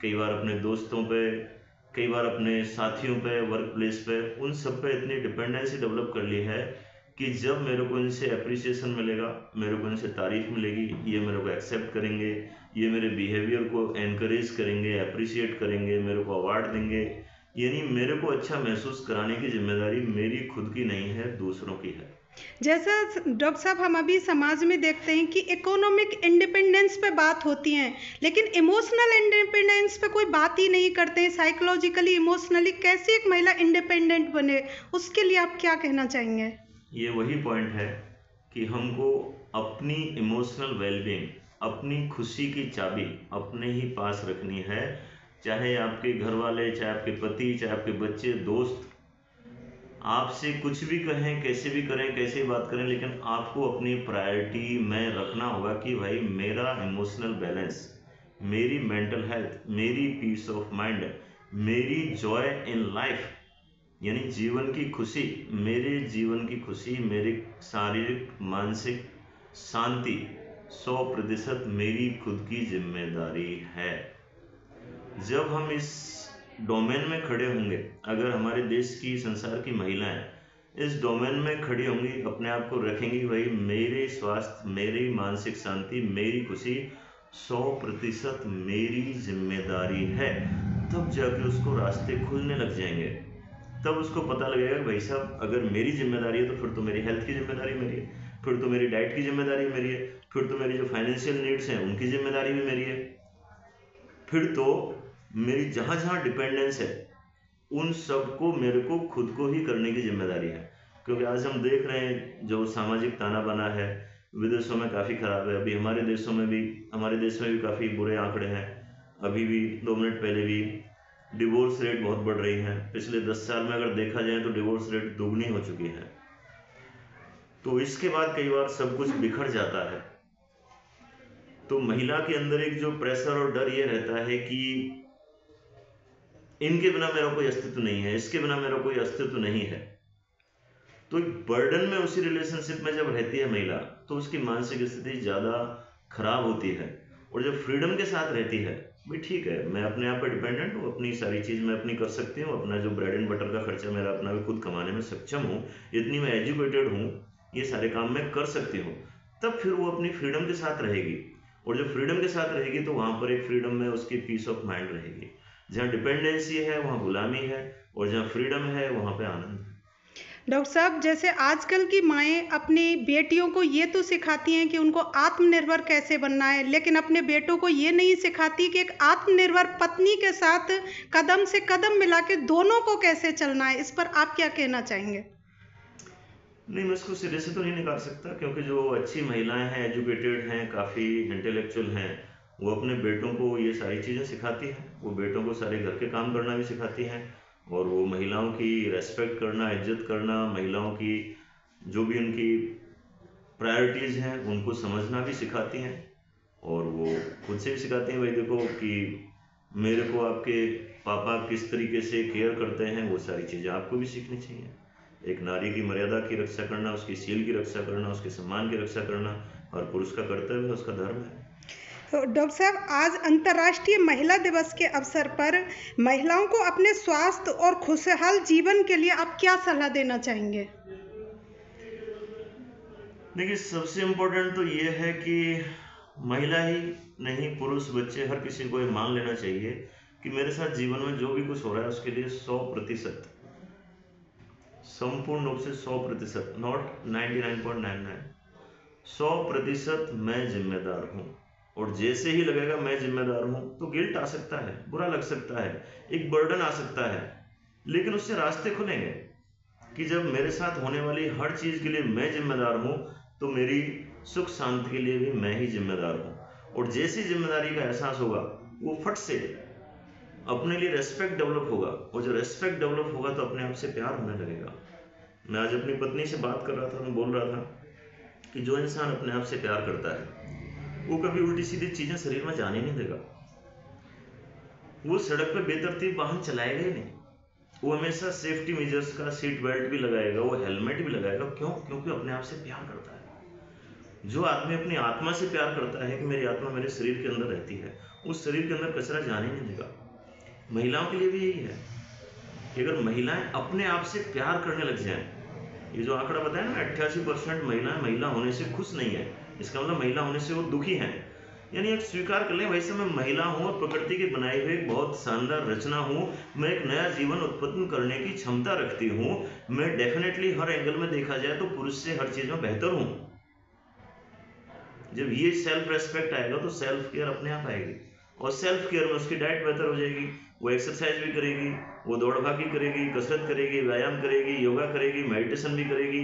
कई बार अपने दोस्तों पे, कई बार अपने साथियों पे, वर्क प्लेस पे, उन सब पे इतनी डिपेंडेंसी डेवलप कर ली है कि जब मेरे को इनसे अप्रिसिएशन मिलेगा, मेरे को इनसे तारीफ मिलेगी, ये मेरे को एक्सेप्ट करेंगे, ये मेरे बिहेवियर को एनकरेज करेंगे, अप्रिशिएट करेंगे, मेरे को अवार्ड देंगे, यानी मेरे को अच्छा महसूस कराने की जिम्मेदारी मेरी खुद की नहीं है, दूसरों की है। जैसा डॉक्टर साहब हम अभी समाज में देखते हैं कि इकोनॉमिक इंडिपेंडेंस पे बात होती है, लेकिन इमोशनल इंडिपेंडेंस पे कोई बात ही नहीं करते हैं। साइकोलॉजिकली, इमोशनली कैसे एक महिला इंडिपेंडेंट बने, उसके लिए आप क्या कहना चाहेंगे? ये वही पॉइंट है कि हमको अपनी इमोशनल वेलबींग, अपनी खुशी की चाबी अपने ही पास रखनी है। चाहे आपके घर वाले, चाहे आपके पति, चाहे आपके बच्चे, दोस्त आपसे कुछ भी कहें, कैसे भी करें, कैसे बात करें, लेकिन आपको अपनी प्रायोरिटी में रखना होगा कि भाई मेरा इमोशनल बैलेंस, मेरी मेंटल हेल्थ, मेरी पीस ऑफ माइंड, मेरी जॉय इन लाइफ, यानी जीवन की खुशी, मेरे जीवन की खुशी, मेरी शारीरिक मानसिक शांति 100% मेरी खुद की जिम्मेदारी है। जब हम इस डोमेन में खड़े होंगे, अगर हमारे देश की, संसार की महिलाएं इस डोमेन में खड़ी होंगी, अपने आप को रखेंगी भाई मेरे स्वास्थ्य, मेरी मानसिक शांति, मेरी खुशी 100% मेरी जिम्मेदारी है, तब जाके उसको रास्ते खुलने लग जाएंगे। तब उसको पता लगेगा कि भाई साहब अगर मेरी जिम्मेदारी है तो फिर तो मेरी हेल्थ की जिम्मेदारी मेरी है, फिर तो मेरी डाइट की जिम्मेदारी मेरी है, फिर तो मेरी जो फाइनेंशियल नीड्स हैं उनकी जिम्मेदारी भी मेरी है, फिर तो मेरी जहाँ जहाँ डिपेंडेंस है उन सबको मेरे को खुद को ही करने की जिम्मेदारी है। क्योंकि आज हम देख रहे हैं जो सामाजिक ताना बाना है विदेशों में काफ़ी ख़राब है, अभी हमारे देश में भी काफ़ी बुरे आंकड़े हैं। अभी भी 2 मिनट पहले भी डिवोर्स रेट बहुत बढ़ रही है। पिछले 10 साल में अगर देखा जाए तो डिवोर्स रेट दोगुनी हो चुकी है। तो इसके बाद कई बार सब कुछ बिखर जाता है। तो महिला के अंदर एक जो प्रेशर और डर ये रहता है कि इनके बिना मेरा कोई अस्तित्व नहीं है, इसके बिना मेरा कोई अस्तित्व नहीं है। तो एक बर्डन में उसी रिलेशनशिप में जब रहती है महिला तो उसकी मानसिक स्थिति ज़्यादा खराब होती है। और जब फ्रीडम के साथ रहती है, भाई ठीक है मैं अपने आप पे डिपेंडेंट हूँ, अपनी सारी चीज़ मैं अपनी कर सकती हूँ, अपना जो ब्रेड एंड बटर का खर्चा मेरा अपना भी खुद कमाने में सक्षम हूँ, इतनी मैं एजुकेटेड हूँ, ये सारे काम मैं कर सकती हूँ, तब फिर वो अपनी फ्रीडम के साथ रहेगी। और जब फ्रीडम के साथ रहेगी तो वहाँ पर एक फ्रीडम में उसकी पीस ऑफ माइंड रहेगी। जहाँ डिपेंडेंसी है वहाँ गुलामी है, और जहाँ फ्रीडम है वहाँ पे आनंद है। डॉक्टर साहब, जैसे आजकल की माएँ अपनी बेटियों को ये तो सिखाती हैं कि उनको आत्मनिर्भर कैसे बनना है, लेकिन अपने बेटों को ये नहीं सिखाती कि एक आत्मनिर्भर पत्नी के साथ कदम से कदम मिला के दोनों को कैसे चलना है। इस पर आप क्या कहना चाहेंगे? नहीं, मैं इसको सिरे से तो नहीं निकाल सकता, क्योंकि जो अच्छी महिलाएं हैं, एजुकेटेड हैं, काफ़ी इंटेलेक्चुअल हैं, वो अपने बेटों को ये सारी चीज़ें सिखाती हैं। वो बेटों को सारे घर के काम करना भी सिखाती हैं, और वो महिलाओं की रेस्पेक्ट करना, इज्जत करना, महिलाओं की जो भी उनकी प्रायोरिटीज़ हैं उनको समझना भी सिखाती हैं। और वो खुद से भी सिखाती हैं, भाई देखो कि मेरे को आपके पापा किस तरीके से केयर करते हैं, वो सारी चीज़ें आपको भी सीखनी चाहिए। एक नारी की मर्यादा की रक्षा करना, उसकी शील की रक्षा करना, उसके सम्मान की रक्षा करना और पुरुष का कर्तव्य है, उसका धर्म है। तो डॉक्टर साहब, आज अंतर्राष्ट्रीय महिला दिवस के अवसर पर महिलाओं को अपने स्वास्थ्य और खुशहाल जीवन के लिए आप क्या सलाह देना चाहेंगे? देखिए, सबसे इम्पोर्टेंट तो ये है कि महिला ही नहीं, पुरुष, बच्चे, हर किसी को ये मान लेना चाहिए कि मेरे साथ जीवन में जो भी कुछ हो रहा है उसके लिए 100% संपूर्ण रूप से 100%, नॉट 99.99, 100% मैं जिम्मेदार हूँ। और जैसे ही लगेगा मैं जिम्मेदार हूँ तो गिल्ट आ सकता है, बुरा लग सकता है, एक बर्डन आ सकता है, लेकिन उससे रास्ते खुलेंगे कि जब मेरे साथ होने वाली हर चीज़ के लिए मैं जिम्मेदार हूँ तो मेरी सुख शांति के लिए भी मैं ही जिम्मेदार हूँ। और जैसी जिम्मेदारी का एहसास होगा वो फट से अपने लिए रेस्पेक्ट डेवलप होगा, और जो रेस्पेक्ट डेवलप होगा तो अपने आप से प्यार होने लगेगा। मैं आज अपनी पत्नी से बात कर रहा था, मैं बोल रहा था कि जो इंसान अपने आप से प्यार करता है वो कभी उल्टी सीधी चीजें शरीर में जाने नहीं देगा, वो सड़क पे बेतरतीब वाहन चलाएगा ही नहीं, वो हमेशा सेफ्टी मेजर्स का सीट बेल्ट भी लगाएगा, वो हेलमेट भी लगाएगा। क्यों? क्योंकि अपने आप से प्यार करता है। जो आदमी अपनी आत्मा से प्यार करता है कि मेरी आत्मा मेरे शरीर के अंदर रहती है, उस शरीर के अंदर कचरा जाने नहीं देगा। महिलाओं के लिए भी यही है कि अगर महिलाएं अपने आप से प्यार करने लग जाएं, ये जो आंकड़ा बताया ना 88% महिलाएं महिला होने से खुश नहीं है, इसका मतलब महिला होने से वो दुखी हैं। यानी एक स्वीकार कर लें, वैसे मैं महिला हूँ और प्रकृति के बनाई हुई एक बहुत शानदार रचना हूँ, मैं एक नया जीवन उत्पन्न करने की क्षमता रखती हूँ, मैं डेफिनेटली हर एंगल में देखा जाए तो पुरुष से हर चीज में बेहतर हूँ। जब ये सेल्फ रेस्पेक्ट आएगा तो सेल्फ केयर अपने आप आएगी, और सेल्फ केयर में उसकी डाइट बेहतर हो जाएगी, वो एक्सरसाइज भी करेगी, वो दौड़ भागी करेगी, कसरत करेगी, व्यायाम करेगी, योगा करेगी, मेडिटेशन भी करेगी,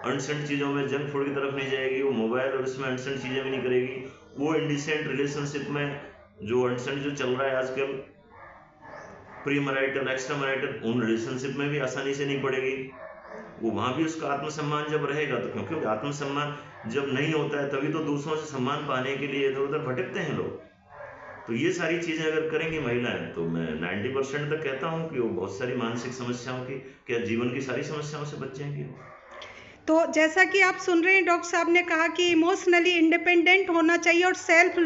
अनसेंट चीज़ों में, जंक फूड की तरफ नहीं जाएगी, वो मोबाइल और इसमें अनसेंट चीज़ें भी नहीं करेगी, वो इंडिसेंट रिलेशनशिप में जो अनसेंट जो चल रहा है आजकल, प्री मैरिटल, एक्स्ट्रा मैरिटल, उन रिलेशनशिप में भी आसानी से नहीं पड़ेगी। वो वहाँ भी उसका आत्मसम्मान जब रहेगा, तो क्योंकि आत्मसम्मान जब नहीं होता है तभी तो दूसरों से सम्मान पाने के लिए इधर उधर भटकते हैं लोग। तो ये सारी चीज़ें अगर करेंगी महिलाएं तो मैं 90% तक कहता हूँ कि वो बहुत सारी मानसिक समस्याओं की, क्या जीवन की सारी समस्याओं से बच जाएंगी। तो जैसा कि आप सुन रहे हैं, डॉक्टर साहब ने कहा कि इमोशनली इंडिपेंडेंट होना चाहिए, और सेल्फ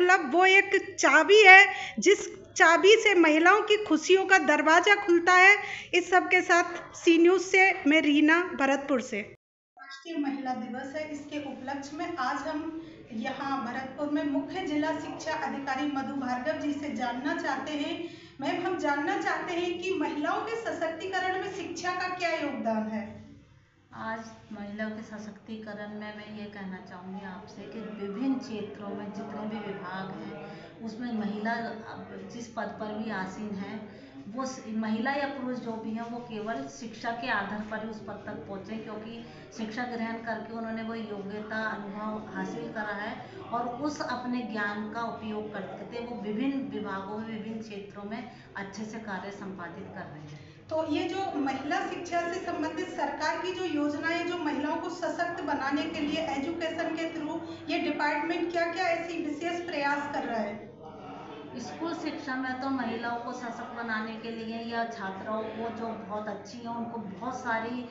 लव वो एक चाबी है जिस चाबी से महिलाओं की खुशियों का दरवाजा खुलता है। इस सब के साथ सी न्यूज़ से मैं रीना, भरतपुर से। राष्ट्रीय महिला दिवस है, इसके उपलक्ष्य में आज हम यहाँ भरतपुर में मुख्य जिला शिक्षा अधिकारी मधु भार्गव जी से जानना चाहते हैं। मैम, हम जानना चाहते हैं कि महिलाओं के सशक्तिकरण में शिक्षा का क्या योगदान है? आज महिलाओं के सशक्तिकरण में मैं ये कहना चाहूँगी आपसे कि विभिन्न क्षेत्रों में जितने भी विभाग हैं उसमें महिला जिस पद पर भी आसीन है, वो महिला या पुरुष जो भी हैं वो केवल शिक्षा के आधार पर ही उस पद तक पहुँचे, क्योंकि शिक्षा ग्रहण करके उन्होंने वो योग्यता अनुभव हासिल करा है और उस अपने ज्ञान का उपयोग करते वो विभिन्न विभागों में, विभिन्न क्षेत्रों में अच्छे से कार्य संपादित कर रहे हैं। तो ये जो महिला शिक्षा से संबंधित सरकार की जो योजनाएं जो महिलाओं को सशक्त बनाने के लिए एजुकेशन के थ्रू, ये डिपार्टमेंट क्या क्या ऐसी विशेष प्रयास कर रहा है? स्कूल शिक्षा में तो महिलाओं को सशक्त बनाने के लिए या छात्राओं को जो बहुत अच्छी है उनको बहुत सारी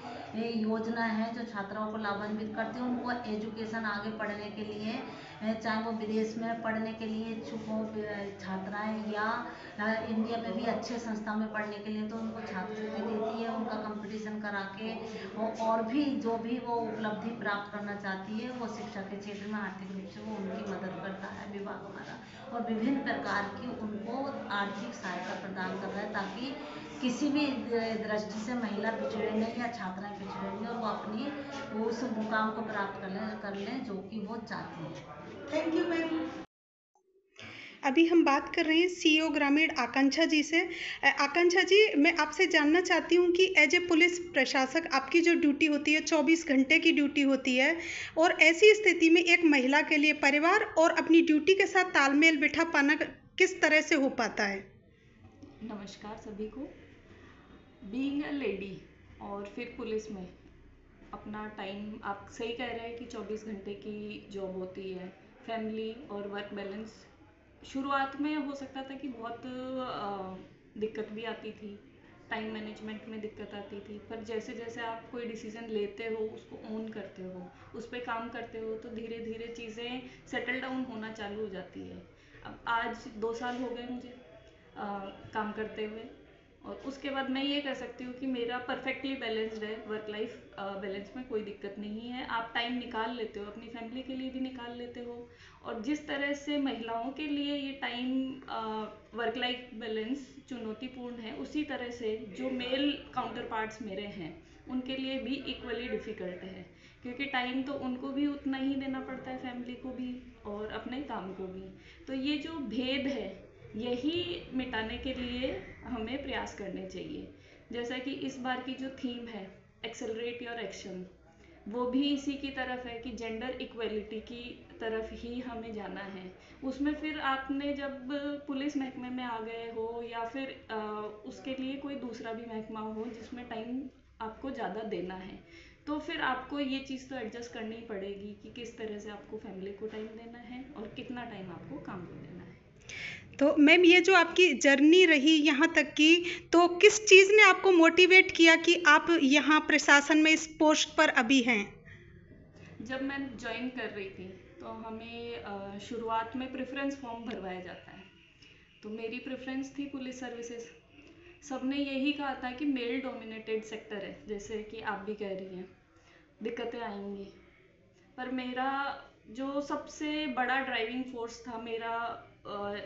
योजना है जो छात्राओं को लाभान्वित करती है। उनको एजुकेशन आगे पढ़ने के लिए, चाहे वो विदेश में पढ़ने के लिए इच्छुक हो छात्राएं या इंडिया में भी अच्छे संस्था में पढ़ने के लिए, तो उनको छात्रवृत्ति देती है, उनका कंपटीशन करा के और भी जो भी वो उपलब्धि प्राप्त करना चाहती है वो शिक्षा के क्षेत्र में आर्थिक रूप से वो उनकी मदद करता है विभाग हमारा, और विभिन्न प्रकार की उनको आर्थिक सहायता प्रदान कर रहा है ताकि किसी भी दृष्टि से महिला पिछड़े नहीं या छात्राएं पिछड़े नहीं और वो अपनी उस मुकाम को प्राप्त कर लें जो कि वो चाहती हैं। Thank you ma'am. अभी हम बात कर रहे हैं सीईओ ग्रामीण आकांक्षा जी से। आकांक्षा जी, मैं आपसे जानना चाहती हूँ कि एज ए पुलिस प्रशासक आपकी जो ड्यूटी होती है 24 घंटे की ड्यूटी होती है, और ऐसी स्थिति में एक महिला के लिए परिवार और अपनी ड्यूटी के साथ तालमेल बिठा पाना किस तरह से हो पाता है? नमस्कार सभी को। बीइंग अ लेडी और फिर पुलिस में अपना टाइम, आप सही कह रहे हैं कि 24 घंटे की जॉब होती है। फैमिली और वर्क बैलेंस शुरुआत में हो सकता था कि बहुत दिक्कत भी आती थी, टाइम मैनेजमेंट में दिक्कत आती थी। पर जैसे जैसे आप कोई डिसीज़न लेते हो, उसको ओन करते हो, उस पर काम करते हो, तो धीरे धीरे चीज़ें सेटल डाउन होना चालू हो जाती है। अब आज 2 साल हो गए मुझे काम करते हुए, और उसके बाद मैं ये कह सकती हूँ कि मेरा परफेक्टली बैलेंस्ड है। वर्क लाइफ बैलेंस में कोई दिक्कत नहीं है। आप टाइम निकाल लेते हो, अपनी फैमिली के लिए भी निकाल लेते हो, और जिस तरह से महिलाओं के लिए ये टाइम वर्क लाइफ बैलेंस चुनौतीपूर्ण है, उसी तरह से जो मेल काउंटर पार्ट्स मेरे हैं उनके लिए भी इक्वली डिफ़िकल्ट है, क्योंकि टाइम तो उनको भी उतना ही देना पड़ता है, फैमिली को भी और अपने काम को भी। तो ये जो भेद है, यही मिटाने के लिए हमें प्रयास करने चाहिए। जैसा कि इस बार की जो थीम है एक्सेलरेट योर एक्शन, वो भी इसी की तरफ है कि जेंडर इक्वलिटी की तरफ ही हमें जाना है। उसमें फिर आपने जब पुलिस महकमे में आ गए हो, या फिर उसके लिए कोई दूसरा भी महकमा हो जिसमें टाइम आपको ज़्यादा देना है, तो फिर आपको ये चीज़ तो एडजस्ट करनी ही पड़ेगी कि किस तरह से आपको फैमिली को टाइम देना है और कितना टाइम आपको काम को देना है। तो मैम, ये जो आपकी जर्नी रही यहाँ तक की, तो किस चीज़ ने आपको मोटिवेट किया कि आप यहाँ प्रशासन में इस पोस्ट पर अभी हैं? जब मैं ज्वाइन कर रही थी तो हमें शुरुआत में प्रेफरेंस फॉर्म भरवाया जाता है, तो मेरी प्रेफरेंस थी पुलिस सर्विसेज। सबने यही कहा था कि मेल डोमिनेटेड सेक्टर है, जैसे कि आप भी कह रही हैं, दिक्कतें आएंगी। पर मेरा जो सबसे बड़ा ड्राइविंग फोर्स था मेरा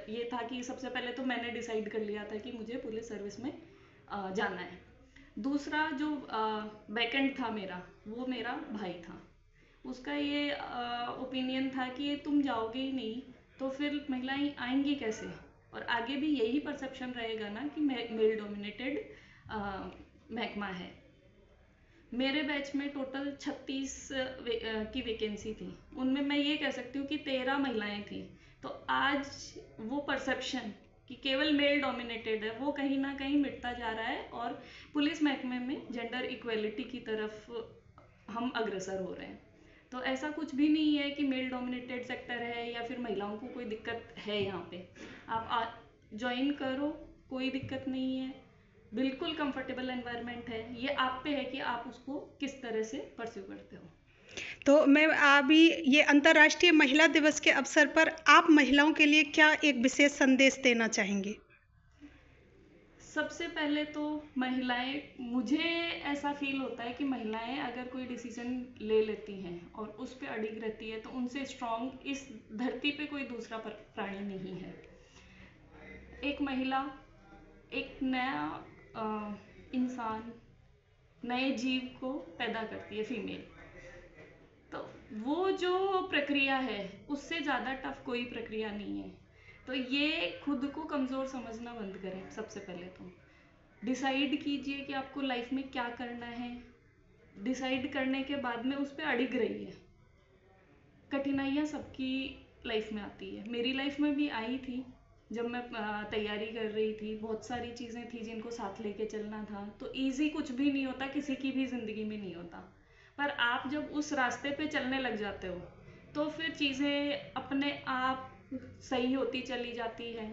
ये था कि सबसे पहले तो मैंने डिसाइड कर लिया था कि मुझे पुलिस सर्विस में जाना है। दूसरा जो बैकएंड था मेरा, वो मेरा भाई था। उसका ये ओपिनियन था कि तुम जाओगे ही नहीं तो फिर महिलाएं आएंगी कैसे, और आगे भी यही परसेप्शन रहेगा ना कि मेल डोमिनेटेड महकमा है। मेरे बैच में टोटल 36 की वैकेंसी थी, उनमें मैं ये कह सकती हूँ कि 13 महिलाएं थी। तो आज वो परसेप्शन कि केवल मेल डोमिनेटेड है, वो कहीं ना कहीं मिटता जा रहा है, और पुलिस महकमे में जेंडर इक्वलिटी की तरफ हम अग्रसर हो रहे हैं। तो ऐसा कुछ भी नहीं है कि मेल डोमिनेटेड सेक्टर है या फिर महिलाओं को कोई दिक्कत है। यहाँ पे आप ज्वाइन करो, कोई दिक्कत नहीं है, बिल्कुल कंफर्टेबल एनवायरनमेंट है। ये आप पे है कि आप उसको किस तरह से परस्यू करते हो। तो मैं अभी ये अंतर्राष्ट्रीय महिला दिवस के अवसर पर आप महिलाओं के लिए क्या एक विशेष संदेश देना चाहेंगे? सबसे पहले तो महिलाएं, मुझे ऐसा फील होता है कि महिलाएं अगर कोई डिसीजन ले लेती हैं और उस पर अडिग रहती है, तो उनसे स्ट्रॉन्ग इस धरती पे कोई दूसरा प्राणी नहीं है। एक महिला एक नया इंसान, नए जीव को पैदा करती है, फीमेल। तो वो जो प्रक्रिया है उससे ज़्यादा टफ कोई प्रक्रिया नहीं है। तो ये खुद को कमज़ोर समझना बंद करें। सबसे पहले तो डिसाइड कीजिए कि आपको लाइफ में क्या करना है। डिसाइड करने के बाद में उस पर अडिग रहिए। कठिनाइयाँ सबकी लाइफ में आती है, मेरी लाइफ में भी आई थी। जब मैं तैयारी कर रही थी, बहुत सारी चीज़ें थी जिनको साथ लेके चलना था। तो ईजी कुछ भी नहीं होता, किसी की भी ज़िंदगी में नहीं होता। पर आप जब उस रास्ते पे चलने लग जाते हो तो फिर चीज़ें अपने आप सही होती चली जाती है।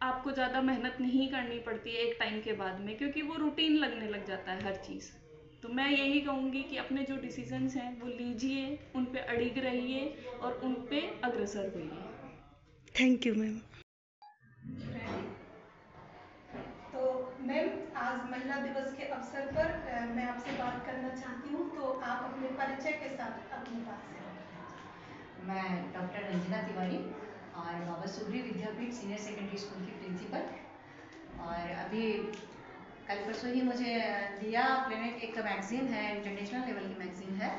आपको ज़्यादा मेहनत नहीं करनी पड़ती है एक टाइम के बाद में, क्योंकि वो रूटीन लगने लग जाता है हर चीज़। तो मैं यही कहूँगी कि अपने जो डिसीजंस हैं वो लीजिए, उन पे अडिग रहिए और उन पे अग्रसर होइए। Thank you ma'am. तो मैम, आज महिला दिवस के अवसर पर मैं आपसे बात करना चाहती हूँ, तो आप अपने परिचय के साथ अपनी बात से। मैं डॉक्टर रंजना तिवारी और बाबा सुग्रीव विद्यापीठ सीनियर सेकेंडरी स्कूल की प्रिंसिपल। और अभी कल परसों ही मुझे दिया प्लेनेट एक मैगजीन है, इंटरनेशनल लेवल की मैगजीन है,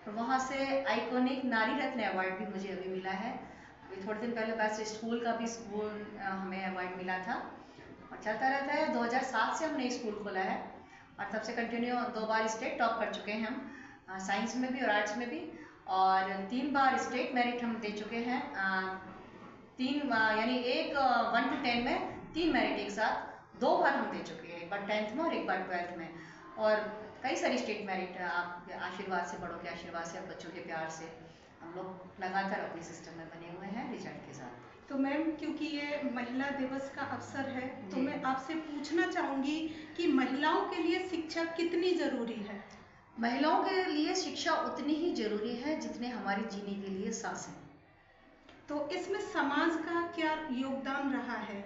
और वहाँ से आइकॉनिक नारी रत्न अवार्ड भी मुझे अभी मिला है। अभी थोड़े दिन पहले बेस्ट स्कूल का भी हमें अवार्ड मिला था, और चलता रहता है। 2007 से हमने स्कूल खोला है और तब से कंटिन्यू 2 बार स्टेट टॉप कर चुके हैं हम, साइंस में भी और आर्ट्स में भी, और 3 बार स्टेट मेरिट हम दे चुके हैं। 3 यानी एक 1 to 10 में 3 मेरिट एक साथ 2 बार हम दे चुके हैं, एक बार 10th में और एक बार 12th में। और कई सारी स्टेट मेरिट आपके आशीर्वाद से, बड़ों के आशीर्वाद से, बच्चों के प्यार से हम लोग लगातार अपने सिस्टम में बने हुए हैं रिजल्ट के साथ। तो मैम, क्योंकि ये महिला दिवस का अवसर है तो मैं आपसे पूछना चाहूँगी कि महिलाओं के लिए शिक्षा कितनी ज़रूरी है? महिलाओं के लिए शिक्षा उतनी ही जरूरी है जितने हमारे जीने के लिए सांस है। तो इसमें समाज का क्या योगदान रहा है?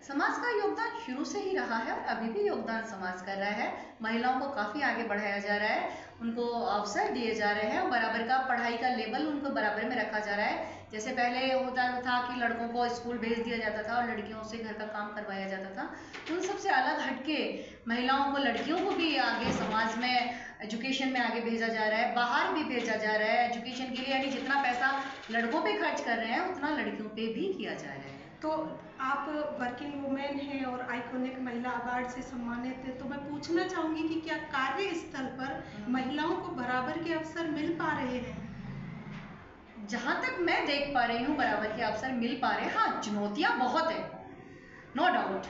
समाज का योगदान शुरू से ही रहा है और अभी भी योगदान समाज कर रहा है। महिलाओं को काफ़ी आगे बढ़ाया जा रहा है, उनको अवसर दिए जा रहे हैं, बराबर का पढ़ाई का लेवल उनको बराबर में रखा जा रहा है। जैसे पहले होता था कि लड़कों को स्कूल भेज दिया जाता था और लड़कियों से घर का काम करवाया जाता था, उन सबसे अलग हटके महिलाओं को, लड़कियों को भी आगे समाज में एजुकेशन में आगे भेजा जा रहा है, बाहर भी भेजा जा रहा है एजुकेशन के लिए। यानी जितना पैसा लड़कों पे खर्च कर रहे हैं उतना लड़कियों पे भी किया जा रहा है। तो आप वर्किंग वुमेन हैं और आइकॉनिक महिला अवार्ड से सम्मानित है, तो मैं पूछना चाहूँगी कि क्या कार्यस्थल पर महिलाओं को बराबर के अवसर मिल पा रहे हैं? जहाँ तक मैं देख पा रही हूँ बराबर के अवसर मिल पा रहे हैं। हाँ, चुनौतियाँ बहुत है, नो डाउट।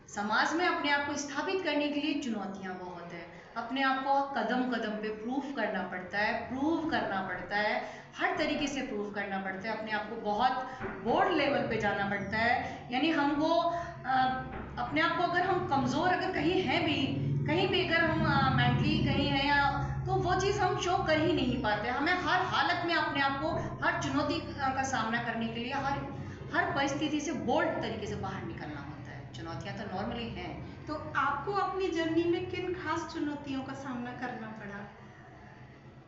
समाज में अपने आप को स्थापित करने के लिए चुनौतियाँ बहुत है। अपने आप को कदम कदम पे प्रूफ करना पड़ता है, प्रूव करना पड़ता है, हर तरीके से प्रूव करना पड़ता है। अपने आप को बहुत बोर्ड लेवल पे जाना पड़ता है। यानी हमको अपने आप को, अगर हम कमज़ोर अगर कहीं हैं भी, कहीं भी अगर हम मेंटली कहीं हैं या, तो वो चीज़ हम शो कर ही नहीं पाते। हमें हर हालत में अपने आप को, हर चुनौती का सामना करने के लिए हर परिस्थिति से बोल्ड तरीके से बाहर निकलना होता है। चुनौतियाँ तो नॉर्मली हैं। तो आपको अपनी जर्नी में किन खास चुनौतियों का सामना करना पड़ा?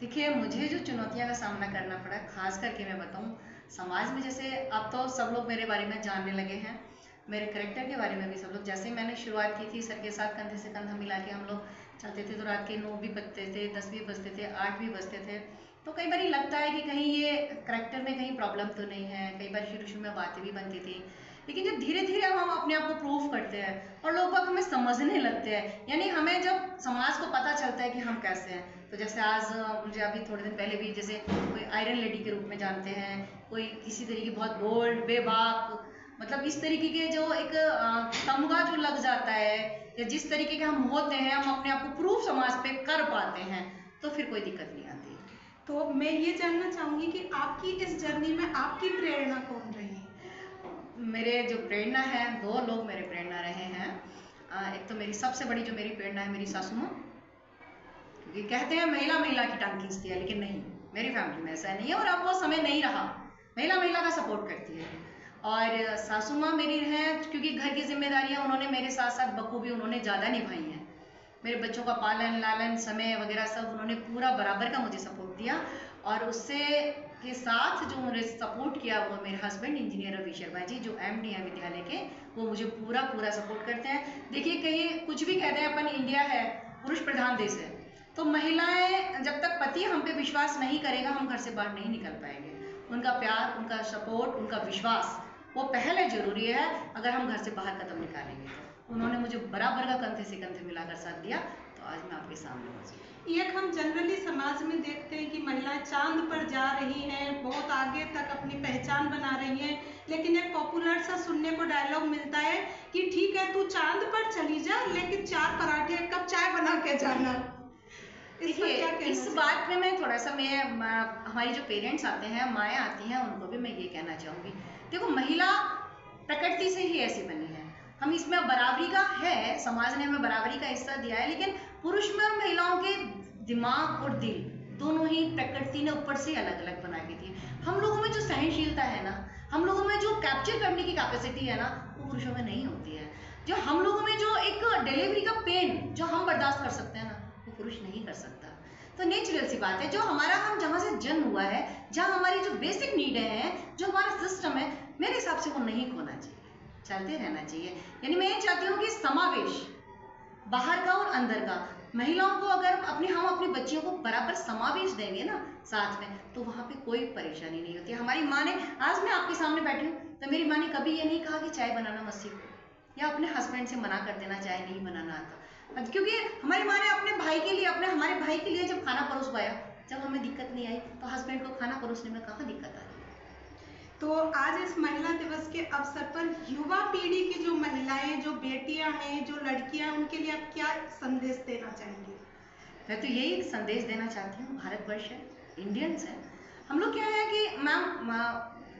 देखिए, मुझे जो चुनौतियाँ का सामना करना पड़ा, खास करके मैं बताऊँ, समाज में जैसे अब तो सब लोग मेरे बारे में जानने लगे हैं, मेरे करेक्टर के बारे में भी सब लोग। जैसे ही मैंने शुरुआत की थी, सर के साथ कंधे से कंधा मिला के हम लोग चलते थे, तो रात के 9 भी बजते थे, 10 भी बजते थे, 8 भी बजते थे। तो कई बार लगता है कि कहीं ये करेक्टर में कहीं प्रॉब्लम तो नहीं है। कई बार शुरू में बातें भी बनती थी, लेकिन जब धीरे धीरे हम अपने आप को प्रूव करते हैं और लोग बाग हमें समझने लगते हैं, यानी हमें जब समाज को पता चलता है कि हम कैसे हैं। तो जैसे आज मुझे अभी थोड़े दिन पहले भी जैसे कोई आयरन लेडी के रूप में जानते हैं, कोई किसी तरीके बहुत बोल्ड, बेबाक, मतलब इस तरीके के जो एक तमगा जो लग जाता है, या जिस तरीके के हम होते हैं, हम अपने आप को प्रूफ समाज पे कर पाते हैं, तो फिर कोई दिक्कत नहीं आती। तो मैं ये जानना चाहूँगी कि आपकी इस जर्नी में आपकी प्रेरणा कौन रही? मेरे जो प्रेरणा है, 2 लोग मेरे प्रेरणा रहे हैं। एक तो मेरी सबसे बड़ी जो मेरी प्रेरणा है, मेरी सासू माँ। क्योंकि कहते हैं महिला महिला की टांग खींचती है, लेकिन नहीं, मेरी फैमिली में ऐसा नहीं है और अब वो समय नहीं रहा। महिला महिला का सपोर्ट करती है। और सासू माँ मेरी हैं, क्योंकि घर की जिम्मेदारियाँ उन्होंने मेरे साथ साथ बखूबी उन्होंने ज़्यादा निभाई हैं। मेरे बच्चों का पालन लालन, समय वगैरह सब उन्होंने पूरा बराबर का मुझे सपोर्ट दिया। और उससे के साथ जो मुझे सपोर्ट किया वो मेरे हस्बैंड इंजीनियर रवि शर्मा जी, जो MD हैं विद्यालय के, वो मुझे पूरा सपोर्ट करते हैं। देखिए, कहीं कुछ भी कहते हैं, अपन इंडिया है पुरुष प्रधान देश है, तो महिलाएं जब तक पति हम पे विश्वास नहीं करेगा, हम घर से बाहर नहीं निकल पाएंगे। उनका प्यार, उनका सपोर्ट, उनका विश्वास वो पहले जरूरी है, अगर हम घर से बाहर कदम निकालेंगे तो। उन्होंने मुझे बराबर का कंधे से कंधे मिलाकर साथ दिया, तो आज मैं आपके सामने मौजूद। एक हम जनरली समाज में देखते हैं कि महिलाएं चांद पर जा रही हैं, बहुत आगे तक अपनी पहचान बना रही हैं, लेकिन एक पॉपुलर सा सुनने को डायलॉग मिलता है कि ठीक है तू चांद पर चली जा, लेकिन 4 पराठे 1 कप चाय बना के जाना। इस बात में मैं थोड़ा सा, हमारी जो पेरेंट्स आते हैं, माएँ आती हैं, उनको भी मैं ये कहना चाहूँगी, देखो महिला प्रकृति से ही ऐसी बनी है। हम इसमें बराबरी का है, समाज ने हमें बराबरी का हिस्सा दिया है, लेकिन पुरुष में और महिलाओं के दिमाग और दिल दोनों ही प्रकृति ने ऊपर से अलग अलग बना के दिए। हम लोगों में जो सहनशीलता है ना, हम लोगों में जो कैप्चर करने की कैपेसिटी है ना, वो पुरुषों में नहीं होती है। जो हम लोगों में जो एक डिलीवरी का पेन जो हम बर्दाश्त कर सकते हैं ना, वो पुरुष नहीं कर सकता। तो नेचुरल सी बात है, जो हमारा, हम जहाँ से जन्म हुआ है, जहाँ हमारी जो बेसिक नीड है, जो हमारा सिस्टम है, मेरे हिसाब से वो नहीं खोना चाहिए, चलते रहना चाहिए। यानी मैं ये चाहती हूँ कि समावेश बाहर का और अंदर का, महिलाओं को अगर हम अपनी बच्चियों को बराबर समावेश देंगे ना साथ में, तो वहाँ पे कोई परेशानी नहीं होती। हमारी माँ ने, आज मैं आपके सामने बैठी हूँ, तो मेरी माँ ने कभी ये नहीं कहा कि चाय बनाना मत सीखो, या अपने हस्बैंड से मना कर देना चाय नहीं बनाना आता। क्योंकि हमारी माँ ने अपने भाई के लिए, हमारे भाई के लिए जब खाना परोस पाया, जब हमें दिक्कत नहीं आई, तो हस्बैंड को खाना परोसने में कहाँ दिक्कत आई। तो आज इस महिला दिवस के अवसर पर युवा पीढ़ी की जो महिलाएं, जो बेटियां हैं, जो लड़कियां, उनके लिए आप क्या संदेश देना चाहेंगे? मैं तो यही संदेश देना चाहती हूँ, भारतवर्ष है, इंडियंस है, हम लोग क्या है कि मैम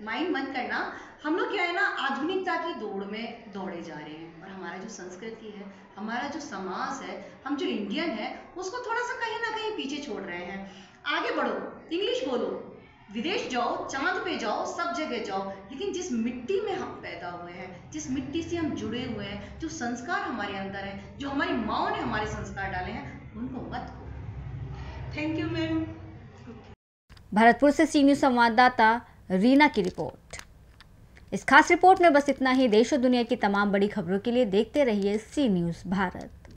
माइंड मत करना। हम लोग क्या है ना, आधुनिकता की दौड़ में दौड़े जा रहे हैं, और हमारा जो संस्कृति है, हमारा जो समाज है, हम जो इंडियन है, उसको थोड़ा सा कहीं ना कहीं पीछे छोड़ रहे हैं। आगे बढ़ो, इंग्लिश बोलो, विदेश जाओ, चांद पे जाओ, सब जगह जाओ, लेकिन जिस मिट्टी में हम पैदा हुए हैं, जिस मिट्टी से हम जुड़े हुए हैं, जो संस्कार हमारे अंदर है, जो हमारी माँओं ने हमारे संस्कार डाले हैं, उनको मत खो। Thank you ma'am. भरतपुर से सी न्यूज़ संवाददाता रीना की रिपोर्ट। इस खास रिपोर्ट में बस इतना ही। देश और दुनिया की तमाम बड़ी खबरों के लिए देखते रहिए सी न्यूज़ भारत।